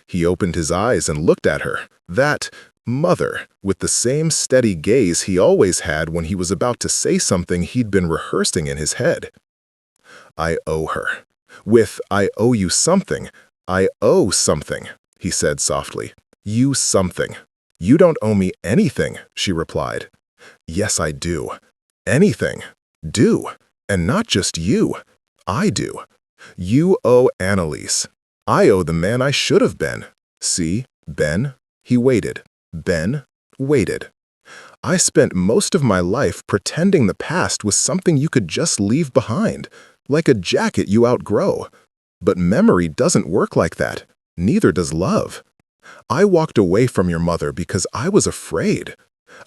He opened his eyes and looked at her, that mother, with the same steady gaze he always had when he was about to say something he'd been rehearsing in his head. I owe her. With I owe you something, I owe something, he said softly. You something. You don't owe me anything, she replied. Yes, I do. Anything. Do. And not just you. I do. You owe Annalise. I owe the man I should have been. See, Ben? He waited. Ben waited. I spent most of my life pretending the past was something you could just leave behind, like a jacket you outgrow. But memory doesn't work like that. Neither does love. I walked away from your mother because I was afraid.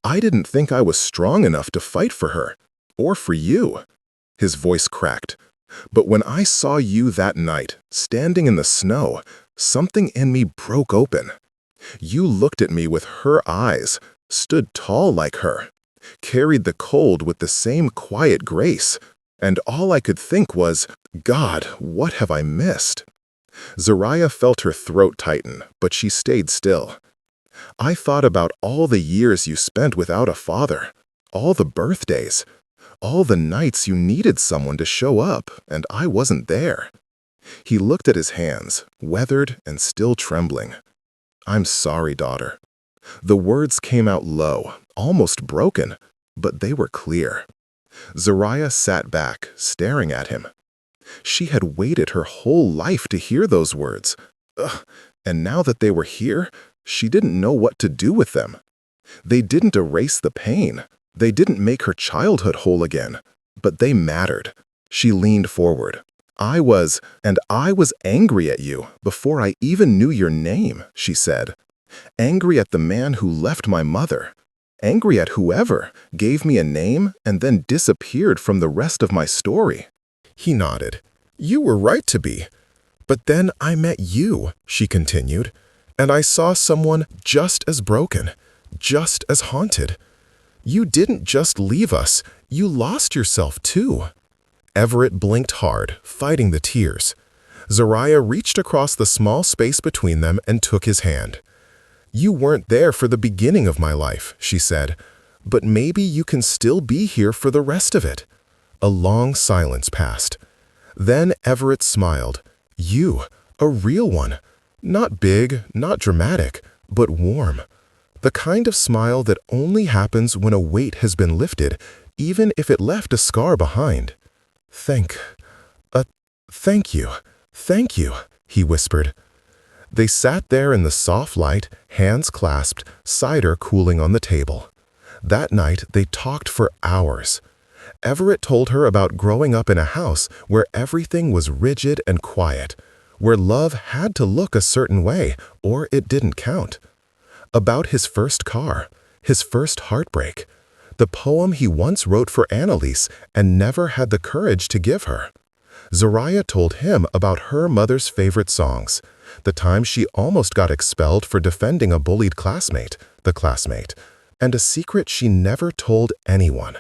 I didn't think I was strong enough to fight for her, or for you. His voice cracked. But when I saw you that night, standing in the snow, something in me broke open. You looked at me with her eyes, stood tall like her, carried the cold with the same quiet grace, and all I could think was, God, what have I missed? Zariah felt her throat tighten, but she stayed still. I thought about all the years you spent without a father, all the birthdays, all the nights you needed someone to show up, and I wasn't there. He looked at his hands, weathered and still trembling. I'm sorry, daughter. The words came out low, almost broken, but they were clear. Zariah sat back, staring at him. She had waited her whole life to hear those words. And now that they were here, she didn't know what to do with them. They didn't erase the pain. They didn't make her childhood whole again. But they mattered. She leaned forward. I was angry at you before I even knew your name, she said. Angry at the man who left my mother. Angry at whoever gave me a name and then disappeared from the rest of my story. He nodded. You were right to be. But then I met you, she continued, and I saw someone just as broken, just as haunted. You didn't just leave us, you lost yourself too. Everett blinked hard, fighting the tears. Zariah reached across the small space between them and took his hand. You weren't there for the beginning of my life, she said, but maybe you can still be here for the rest of it. A long silence passed. Then Everett smiled. You, a real one. Not big, not dramatic, but warm. The kind of smile that only happens when a weight has been lifted, even if it left a scar behind. Thank you, thank you, he whispered. They sat there in the soft light, hands clasped, cider cooling on the table. That night, they talked for hours. Everett told her about growing up in a house where everything was rigid and quiet, where love had to look a certain way or it didn't count. About his first car, his first heartbreak, the poem he once wrote for Annalise and never had the courage to give her. Zariah told him about her mother's favorite songs, the time she almost got expelled for defending a bullied classmate, and a secret she never told anyone,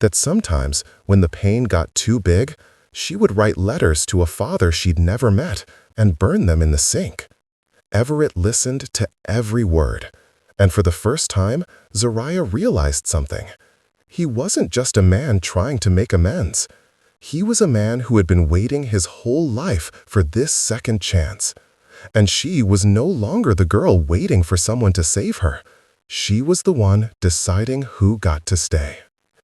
that sometimes when the pain got too big, she would write letters to a father she'd never met and burn them in the sink. Everett listened to every word, and for the first time, Zariah realized something. He wasn't just a man trying to make amends. He was a man who had been waiting his whole life for this second chance. And she was no longer the girl waiting for someone to save her. She was the one deciding who got to stay.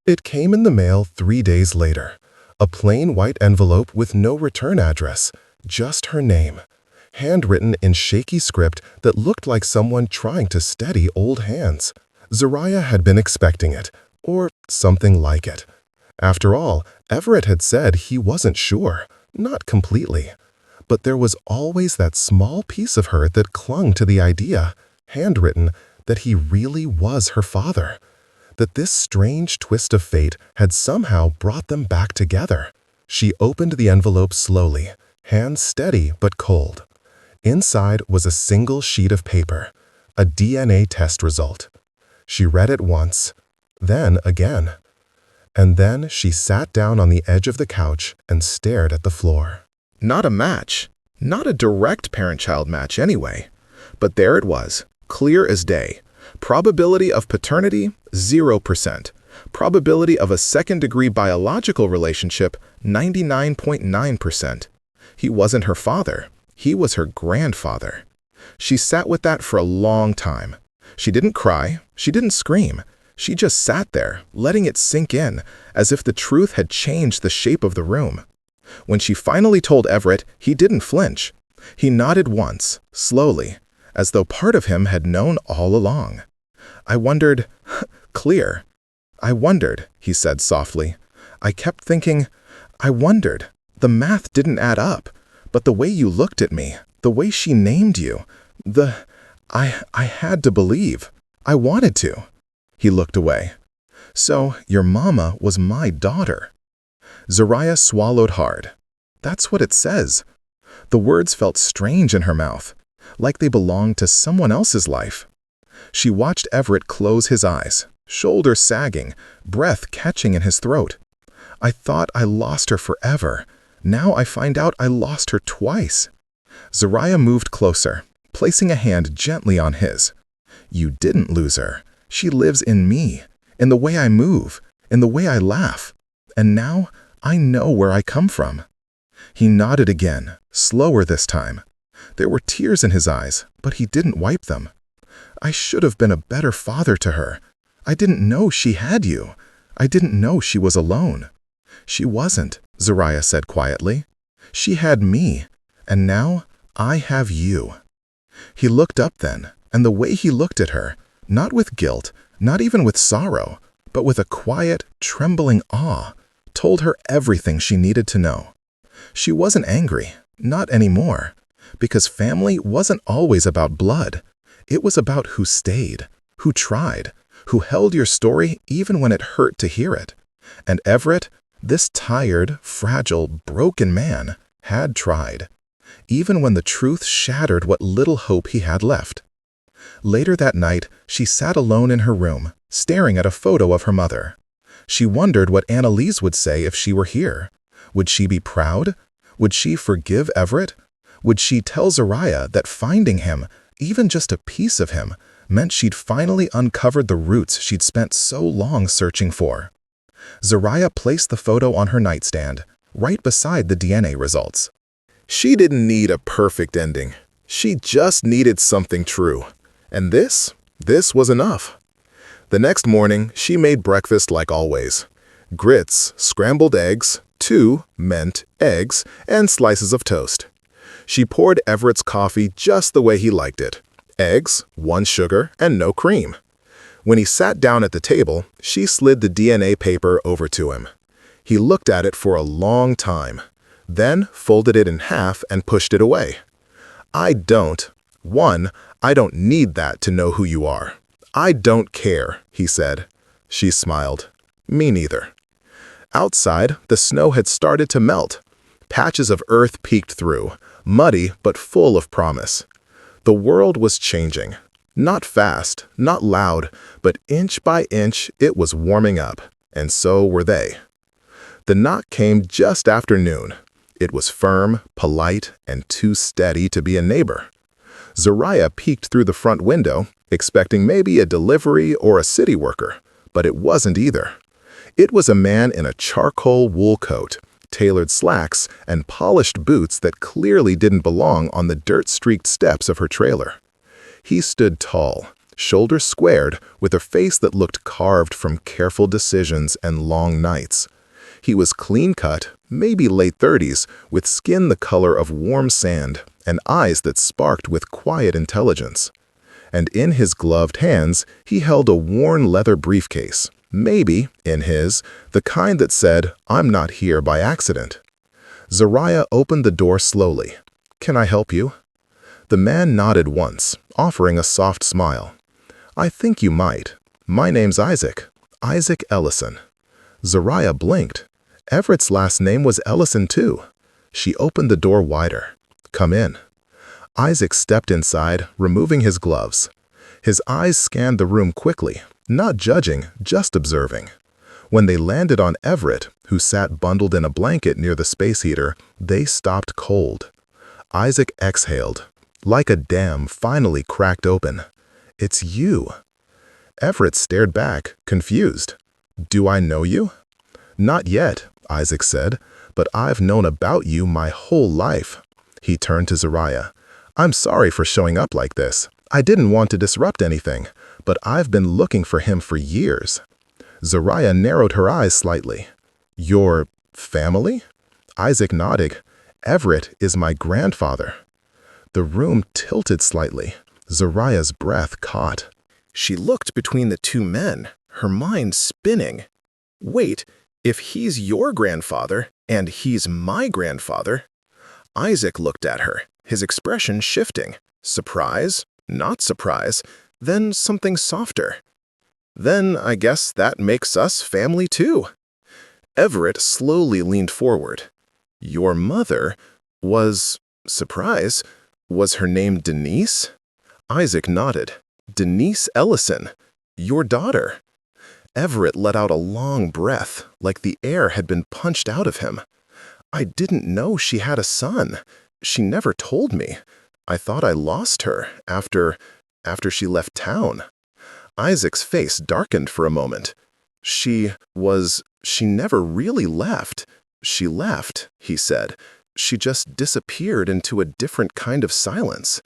It came in the mail 3 days later. A plain white envelope with no return address, just her name, handwritten in shaky script that looked like someone trying to steady old hands. Zariah had been expecting it, or something like it. After all, Everett had said he wasn't sure, not completely. But there was always that small piece of her that clung to the idea, handwritten, that he really was her father. That this strange twist of fate had somehow brought them back together. She opened the envelope slowly, hands steady but cold. Inside was a single sheet of paper, a DNA test result. She read it once, then again. And then she sat down on the edge of the couch and stared at the floor. Not a match. Not a direct parent-child match anyway. But there it was, clear as day. Probability of paternity, 0%. Probability of a second-degree biological relationship, 99.9%. He wasn't her father. He was her grandfather. She sat with that for a long time. She didn't cry. She didn't scream. She just sat there, letting it sink in, as if the truth had changed the shape of the room. When she finally told Everett, he didn't flinch. He nodded once, slowly, as though part of him had known all along. I wondered, clear. I wondered, he said softly. I kept thinking, I wondered. The math didn't add up. But the way you looked at me, the way she named you, I had to believe. I wanted to. He looked away. So, your mama was my daughter. Zariah swallowed hard. That's what it says. The words felt strange in her mouth, like they belonged to someone else's life. She watched Everett close his eyes, shoulders sagging, breath catching in his throat. I thought I lost her forever. Now I find out I lost her twice. Zariah moved closer, placing a hand gently on his. You didn't lose her. She lives in me, in the way I move, in the way I laugh. And now I know where I come from. He nodded again, slower this time. There were tears in his eyes, but he didn't wipe them. I should have been a better father to her. I didn't know she had you. I didn't know she was alone. She wasn't, Zariah said quietly. She had me, and now I have you. He looked up then, and the way he looked at her, not with guilt, not even with sorrow, but with a quiet, trembling awe, told her everything she needed to know. She wasn't angry, not anymore, because family wasn't always about blood. It was about who stayed, who tried, who held your story even when it hurt to hear it. And Everett, this tired, fragile, broken man, had tried, even when the truth shattered what little hope he had left. Later that night, she sat alone in her room, staring at a photo of her mother. She wondered what Annalise would say if she were here. Would she be proud? Would she forgive Everett? Would she tell Zariah that finding him, even just a piece of him, meant she'd finally uncovered the roots she'd spent so long searching for? Zariah placed the photo on her nightstand, right beside the DNA results. She didn't need a perfect ending. She just needed something true. And this This was enough. The next morning, she made breakfast like always. Grits, scrambled eggs, 2 meant eggs, and slices of toast. She poured Everett's coffee just the way he liked it. Eggs, 1 sugar, and no cream. When he sat down at the table, she slid the DNA paper over to him. He looked at it for a long time, then folded it in half and pushed it away. I don't need that to know who you are. I don't care, he said. She smiled. Me neither. Outside, the snow had started to melt. Patches of earth peeked through, muddy but full of promise. The world was changing. Not fast, not loud, but inch by inch it was warming up, and so were they. The knock came just after noon. It was firm, polite, and too steady to be a neighbor. Zariah peeked through the front window, expecting maybe a delivery or a city worker, but it wasn't either. It was a man in a charcoal wool coat, tailored slacks, and polished boots that clearly didn't belong on the dirt-streaked steps of her trailer. He stood tall, shoulders squared, with a face that looked carved from careful decisions and long nights. He was clean-cut, maybe late 30s, with skin the color of warm sand and eyes that sparked with quiet intelligence. And in his gloved hands, he held a worn leather briefcase, maybe, in his, the kind that said, "I'm not here by accident." Zariah opened the door slowly. "Can I help you?" The man nodded once, offering a soft smile. "I think you might. My name's Isaac. Isaac Ellison." Zariah blinked. Everett's last name was Ellison too. She opened the door wider. "Come in." Isaac stepped inside, removing his gloves. His eyes scanned the room quickly, not judging, just observing. When they landed on Everett, who sat bundled in a blanket near the space heater, they stopped cold. Isaac exhaled. Like a dam finally cracked open. "It's you." Everett stared back, confused. "Do I know you?" "Not yet," Isaac said, "but I've known about you my whole life." He turned to Zariah. "I'm sorry for showing up like this. I didn't want to disrupt anything, but I've been looking for him for years." Zariah narrowed her eyes slightly. "Your family?" Isaac nodded. "Everett is my grandfather." The room tilted slightly. Zariah's breath caught. She looked between the two men, her mind spinning. "Wait, if he's your grandfather, and he's my grandfather?" Isaac looked at her, his expression shifting. Surprise, not surprise, then something softer. "Then I guess that makes us family too." Everett slowly leaned forward. "Your mother was, surprise, was her name Denise?" Isaac nodded. "Denise Ellison, your daughter." Everett let out a long breath, like the air had been punched out of him. "I didn't know she had a son. She never told me. I thought I lost her after she left town." Isaac's face darkened for a moment. She never really left. She left," he said. "She just disappeared into a different kind of silence.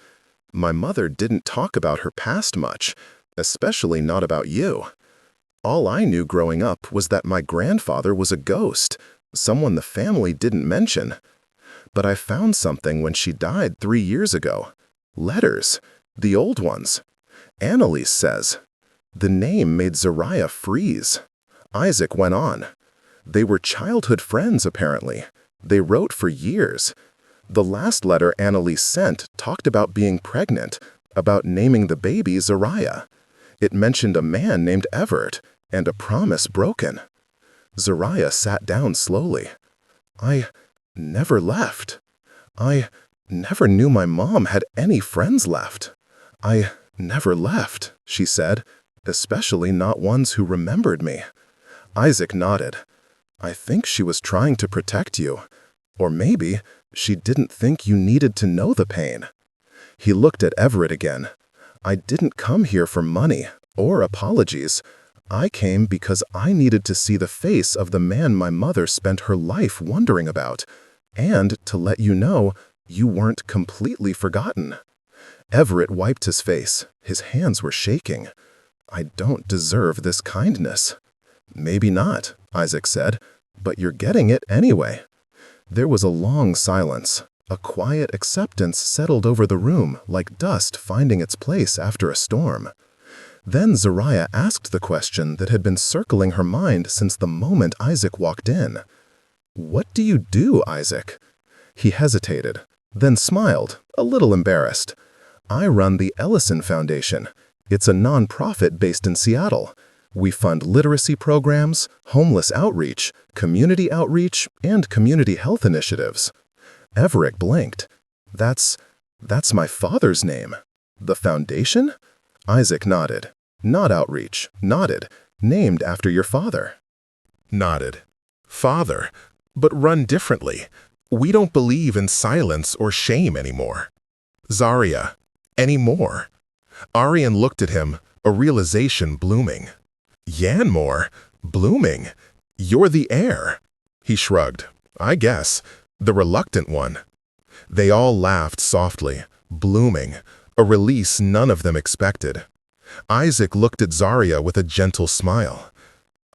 My mother didn't talk about her past much, especially not about you. All I knew growing up was that my grandfather was a ghost, someone the family didn't mention. But I found something when she died 3 years ago. Letters, the old ones. Annalise says." The name made Zariah freeze. Isaac went on. "They were childhood friends, apparently. They wrote for years. The last letter Annalise sent talked about being pregnant, about naming the baby Zariah. It mentioned a man named Everett, and a promise broken." Zariah sat down slowly. "I never left. I never knew my mom had any friends left. I never left," she said, "especially not ones who remembered me." Isaac nodded. "I think she was trying to protect you. Or maybe she didn't think you needed to know the pain." He looked at Everett again. "I didn't come here for money or apologies. I came because I needed to see the face of the man my mother spent her life wondering about, and to let you know you weren't completely forgotten." Everett wiped his face. His hands were shaking. "I don't deserve this kindness." "Maybe not," Isaac said, "but you're getting it anyway." There was a long silence. A quiet acceptance settled over the room, like dust finding its place after a storm. Then Zariah asked the question that had been circling her mind since the moment Isaac walked in. "What do you do, Isaac?" He hesitated, then smiled, a little embarrassed. "I run the Ellison Foundation. It's a nonprofit based in Seattle. We fund literacy programs, homeless outreach, community outreach, and community health initiatives." Everett blinked. That's my father's name." "The foundation?" Isaac nodded. "Not outreach, nodded. Named after your father." Nodded. "Father, but run differently. We don't believe in silence or shame anymore." "Zaria, anymore." Arian looked at him, a realization blooming. "Yanmore? Blooming? You're the heir." He shrugged. "I guess. The reluctant one." They all laughed softly. Blooming. A release none of them expected. Isaac looked at Zaria with a gentle smile.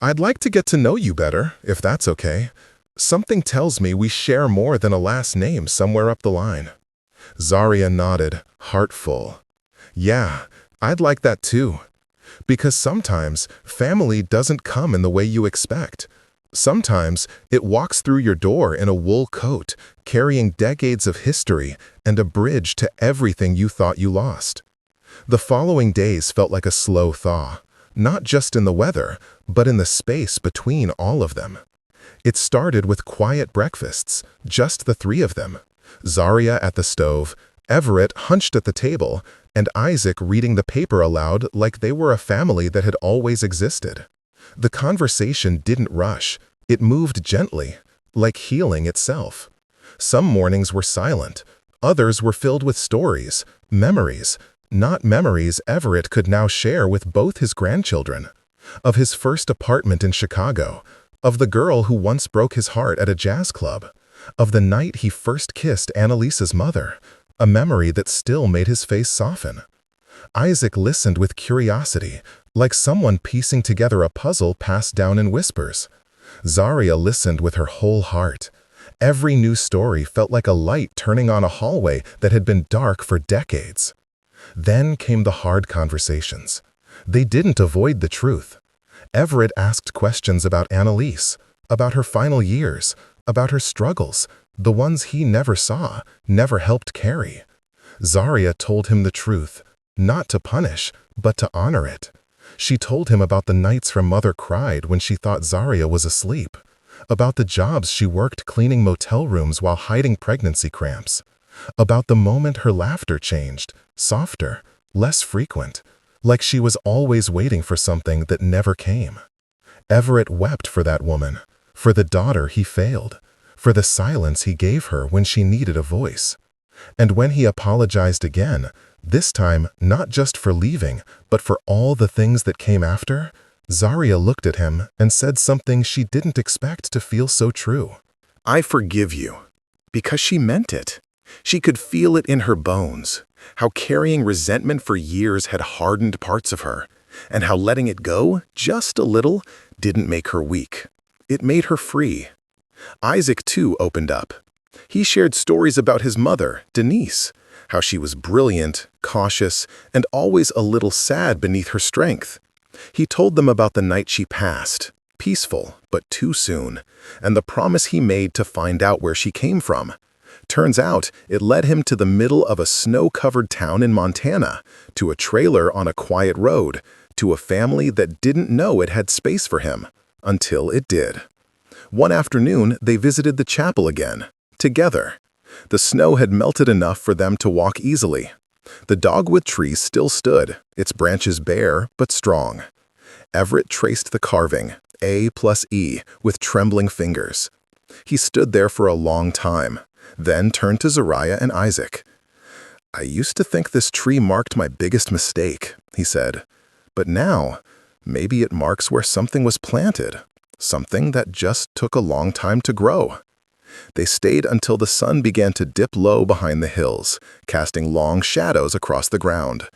"I'd like to get to know you better, if that's okay. Something tells me we share more than a last name somewhere up the line." Zaria nodded, heart full. "Yeah, I'd like that too. Because sometimes family doesn't come in the way you expect. Sometimes it walks through your door in a wool coat, carrying decades of history and a bridge to everything you thought you lost." The following days felt like a slow thaw, not just in the weather, but in the space between all of them. It started with quiet breakfasts, just the three of them. Zaria at the stove, Everett hunched at the table, and Isaac reading the paper aloud like they were a family that had always existed. The conversation didn't rush. It moved gently, like healing itself. Some mornings were silent. Others were filled with stories, memories, not memories Everett could now share with both his grandchildren. Of his first apartment in Chicago, of the girl who once broke his heart at a jazz club, of the night he first kissed Annalisa's mother, a memory that still made his face soften. Isaac listened with curiosity, like someone piecing together a puzzle passed down in whispers. Zaria listened with her whole heart. Every new story felt like a light turning on a hallway that had been dark for decades. Then came the hard conversations. They didn't avoid the truth. Everett asked questions about Annalise, about her final years, about her struggles, the ones he never saw, never helped carry. Zaria told him the truth, not to punish, but to honor it. She told him about the nights her mother cried when she thought Zaria was asleep, about the jobs she worked cleaning motel rooms while hiding pregnancy cramps, about the moment her laughter changed, softer, less frequent, like she was always waiting for something that never came. Everett wept for that woman, for the daughter he failed, for the silence he gave her when she needed a voice. And when he apologized again, this time not just for leaving, but for all the things that came after, Zaria looked at him and said something she didn't expect to feel so true. "I forgive you." Because she meant it. She could feel it in her bones, how carrying resentment for years had hardened parts of her, and how letting it go, just a little, didn't make her weak. It made her free. Isaac, too, opened up. He shared stories about his mother, Denise, how she was brilliant, cautious, and always a little sad beneath her strength. He told them about the night she passed, peaceful, but too soon, and the promise he made to find out where she came from. Turns out, it led him to the middle of a snow-covered town in Montana, to a trailer on a quiet road, to a family that didn't know it had space for him, until it did. One afternoon, they visited the chapel again, together. The snow had melted enough for them to walk easily. The dogwood tree still stood, its branches bare but strong. Everett traced the carving, A+E, with trembling fingers. He stood there for a long time, then turned to Zaria and Isaac. "I used to think this tree marked my biggest mistake," he said. "But now, maybe it marks where something was planted, something that just took a long time to grow." They stayed until the sun began to dip low behind the hills, casting long shadows across the ground.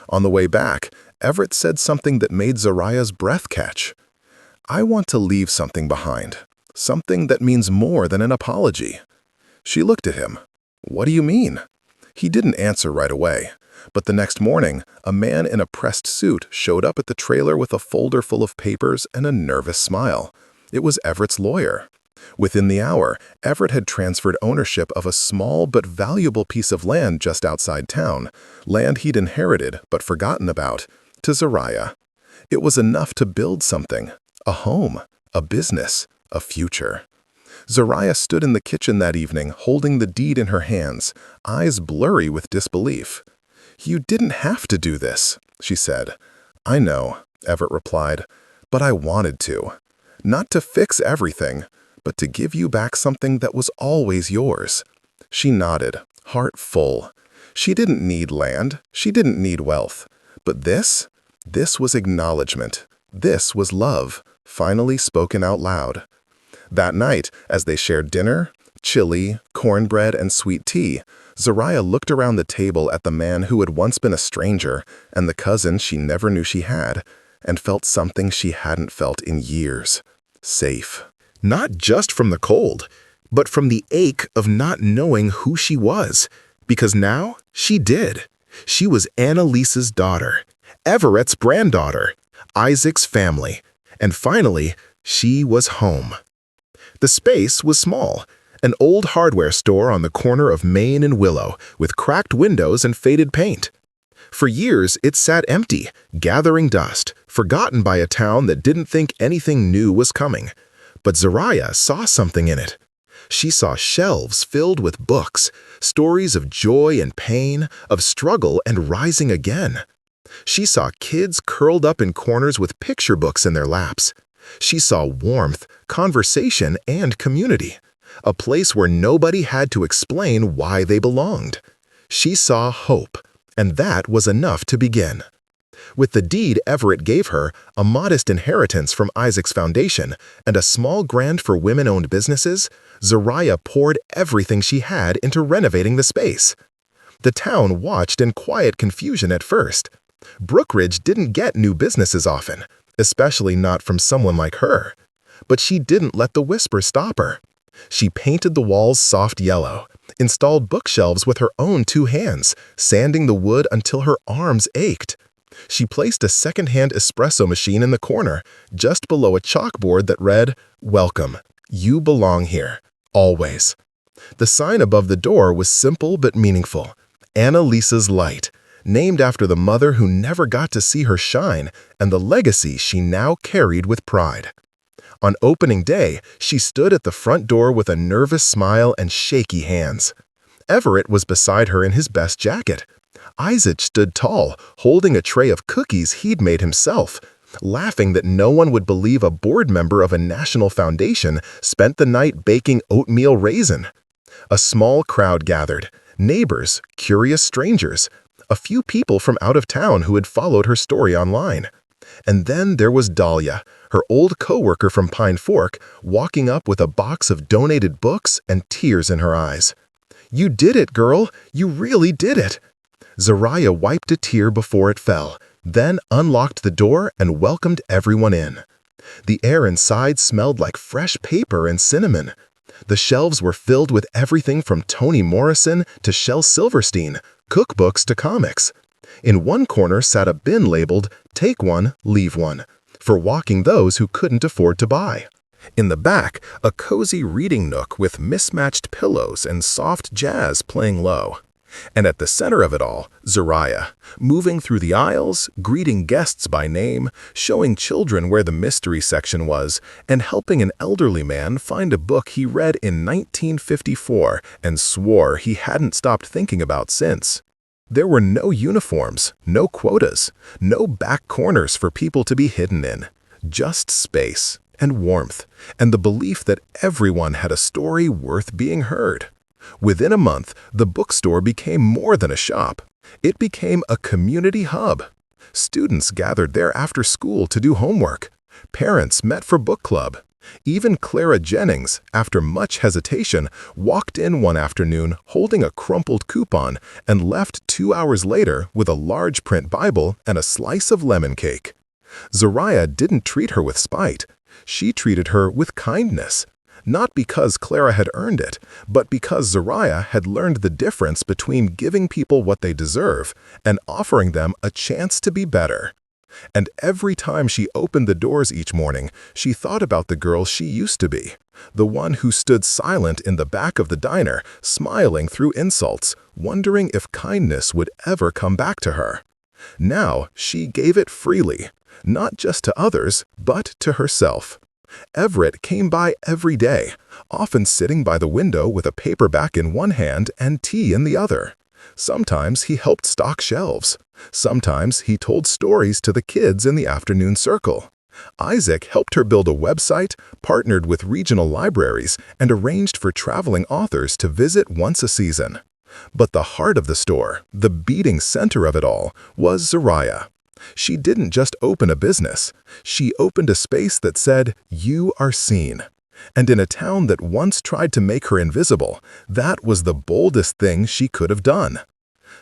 On the way back, Everett said something that made Zariah's breath catch. "I want to leave something behind, something that means more than an apology." She looked at him. "What do you mean?" He didn't answer right away, but the next morning, a man in a pressed suit showed up at the trailer with a folder full of papers and a nervous smile. It was Everett's lawyer. Within the hour, Everett had transferred ownership of a small but valuable piece of land just outside town, land he'd inherited but forgotten about, to Zariah. It was enough to build something, a home, a business, a future. Zariah stood in the kitchen that evening, holding the deed in her hands, eyes blurry with disbelief. "You didn't have to do this," she said. "I know," Everett replied, "but I wanted to. Not to fix everything, but to give you back something that was always yours." She nodded, heart full. She didn't need land, she didn't need wealth. But this was acknowledgement. This was love, finally spoken out loud. That night, as they shared dinner, chili, cornbread, and sweet tea, Zariah looked around the table at the man who had once been a stranger and the cousin she never knew she had, and felt something she hadn't felt in years. Safe. Not just from the cold, but from the ache of not knowing who she was. Because now, she did. She was Annalisa's daughter, Everett's granddaughter, Isaac's family, and finally, she was home. The space was small, an old hardware store on the corner of Main and Willow, with cracked windows and faded paint. For years, it sat empty, gathering dust, forgotten by a town that didn't think anything new was coming. But Zariah saw something in it. She saw shelves filled with books, stories of joy and pain, of struggle and rising again. She saw kids curled up in corners with picture books in their laps. She saw warmth, conversation, and community, a place where nobody had to explain why they belonged. She saw hope, and that was enough to begin. With the deed Everett gave her, a modest inheritance from Isaac's foundation, and a small grant for women-owned businesses, Zariah poured everything she had into renovating the space. The town watched in quiet confusion at first. Brookridge didn't get new businesses often, especially not from someone like her. But she didn't let the whisper stop her. She painted the walls soft yellow, installed bookshelves with her own 2 hands, sanding the wood until her arms ached. She placed a second-hand espresso machine in the corner, just below a chalkboard that read, "Welcome. You belong here. Always." The sign above the door was simple but meaningful. Annalisa's Light, named after the mother who never got to see her shine and the legacy she now carried with pride. On opening day, she stood at the front door with a nervous smile and shaky hands. Everett was beside her in his best jacket. Isaac stood tall, holding a tray of cookies he'd made himself, laughing that no one would believe a board member of a national foundation spent the night baking oatmeal raisin. A small crowd gathered, neighbors, curious strangers, a few people from out of town who had followed her story online. And then there was Dahlia, her old coworker from Pine Fork, walking up with a box of donated books and tears in her eyes. "You did it, girl! You really did it!" Zariah wiped a tear before it fell, then unlocked the door and welcomed everyone in. The air inside smelled like fresh paper and cinnamon. The shelves were filled with everything from Toni Morrison to Shel Silverstein, cookbooks to comics. In one corner sat a bin labeled, "Take one, leave one," for walking those who couldn't afford to buy. In the back, a cozy reading nook with mismatched pillows and soft jazz playing low. And at the center of it all, Zariah, moving through the aisles, greeting guests by name, showing children where the mystery section was, and helping an elderly man find a book he read in 1954 and swore he hadn't stopped thinking about since. There were no uniforms, no quotas, no back corners for people to be hidden in, just space and warmth, and the belief that everyone had a story worth being heard. Within a month, the bookstore became more than a shop. It became a community hub. Students gathered there after school to do homework. Parents met for book club, Even Clara Jennings, after much hesitation, walked in one afternoon holding a crumpled coupon and left 2 hours later with a large print Bible and a slice of lemon cake. Zariah didn't treat her with spite. She treated her with kindness. Not because Clara had earned it, but because Zariah had learned the difference between giving people what they deserve and offering them a chance to be better. And every time she opened the doors each morning, she thought about the girl she used to be, the one who stood silent in the back of the diner, smiling through insults, wondering if kindness would ever come back to her. Now she gave it freely, not just to others, but to herself. Everett came by every day, often sitting by the window with a paperback in one hand and tea in the other. Sometimes he helped stock shelves. Sometimes he told stories to the kids in the afternoon circle. Isaac helped her build a website, partnered with regional libraries, and arranged for traveling authors to visit once a season. But the heart of the store, the beating center of it all, was Zariah. She didn't just open a business. She opened a space that said, "You are seen." And in a town that once tried to make her invisible, that was the boldest thing she could have done.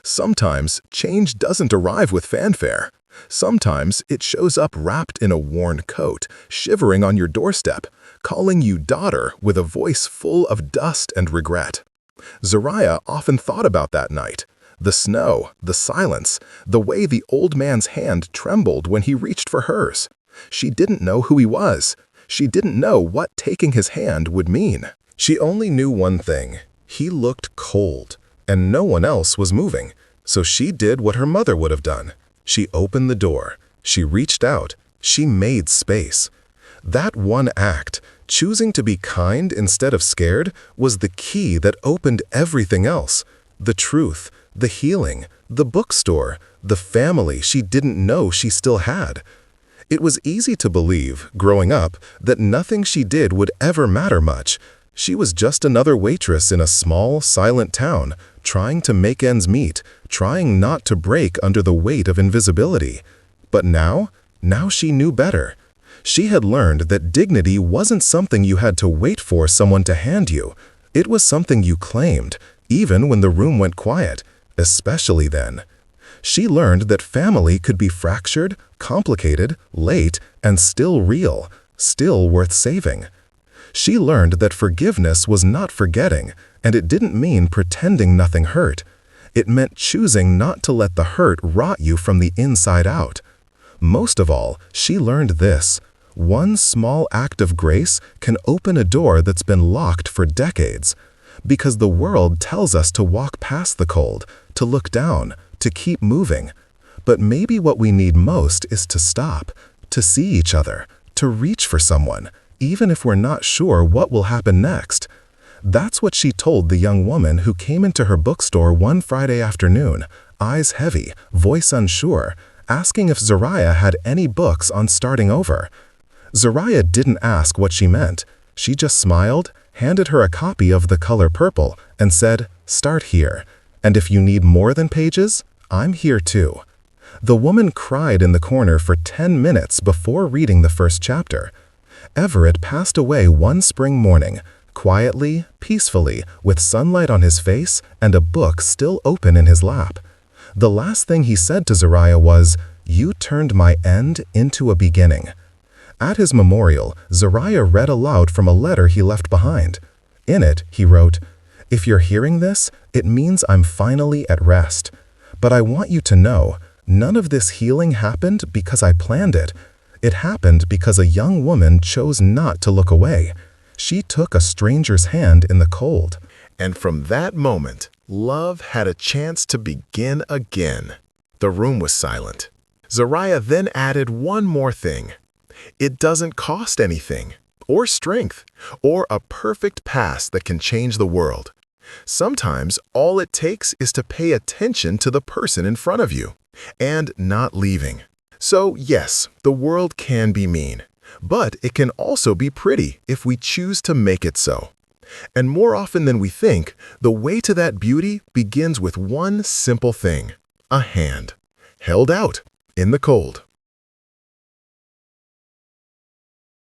Sometimes change doesn't arrive with fanfare. Sometimes it shows up wrapped in a worn coat, shivering on your doorstep, calling you daughter with a voice full of dust and regret. Zariah often thought about that night. The snow, the silence, the way the old man's hand trembled when he reached for hers. She didn't know who he was. She didn't know what taking his hand would mean. She only knew one thing. He looked cold, and no one else was moving. So she did what her mother would have done. She opened the door. She reached out. She made space. That one act, choosing to be kind instead of scared, was the key that opened everything else. The truth, the healing, the bookstore, the family she didn't know she still had. It was easy to believe, growing up, that nothing she did would ever matter much. She was just another waitress in a small, silent town, trying to make ends meet, trying not to break under the weight of invisibility. But now she knew better. She had learned that dignity wasn't something you had to wait for someone to hand you. It was something you claimed, even when the room went quiet, especially then. She learned that family could be fractured, complicated, late, and still real, still worth saving. She learned that forgiveness was not forgetting, and it didn't mean pretending nothing hurt. It meant choosing not to let the hurt rot you from the inside out. Most of all, she learned this: one small act of grace can open a door that's been locked for decades. Because the world tells us to walk past the cold, to look down, to keep moving. But maybe what we need most is to stop, to see each other, to reach for someone, even if we're not sure what will happen next. That's what she told the young woman who came into her bookstore one Friday afternoon, eyes heavy, voice unsure, asking if Zariah had any books on starting over. Zariah didn't ask what she meant. She just smiled, handed her a copy of The Color Purple, and said, "Start here. And if you need more than pages, I'm here too." The woman cried in the corner for 10 minutes before reading the first chapter. Everett passed away one spring morning, quietly, peacefully, with sunlight on his face and a book still open in his lap. The last thing he said to Zariah was, "You turned my end into a beginning." At his memorial, Zariah read aloud from a letter he left behind. In it, he wrote, "If you're hearing this, it means I'm finally at rest. But I want you to know, none of this healing happened because I planned it. It happened because a young woman chose not to look away. She took a stranger's hand in the cold." And from that moment, love had a chance to begin again. The room was silent. Zariah then added one more thing. It doesn't cost anything, or strength, or a perfect past that can change the world. Sometimes all it takes is to pay attention to the person in front of you, and not leaving. So yes, the world can be mean, but it can also be pretty if we choose to make it so. And more often than we think, the way to that beauty begins with one simple thing: a hand, held out in the cold.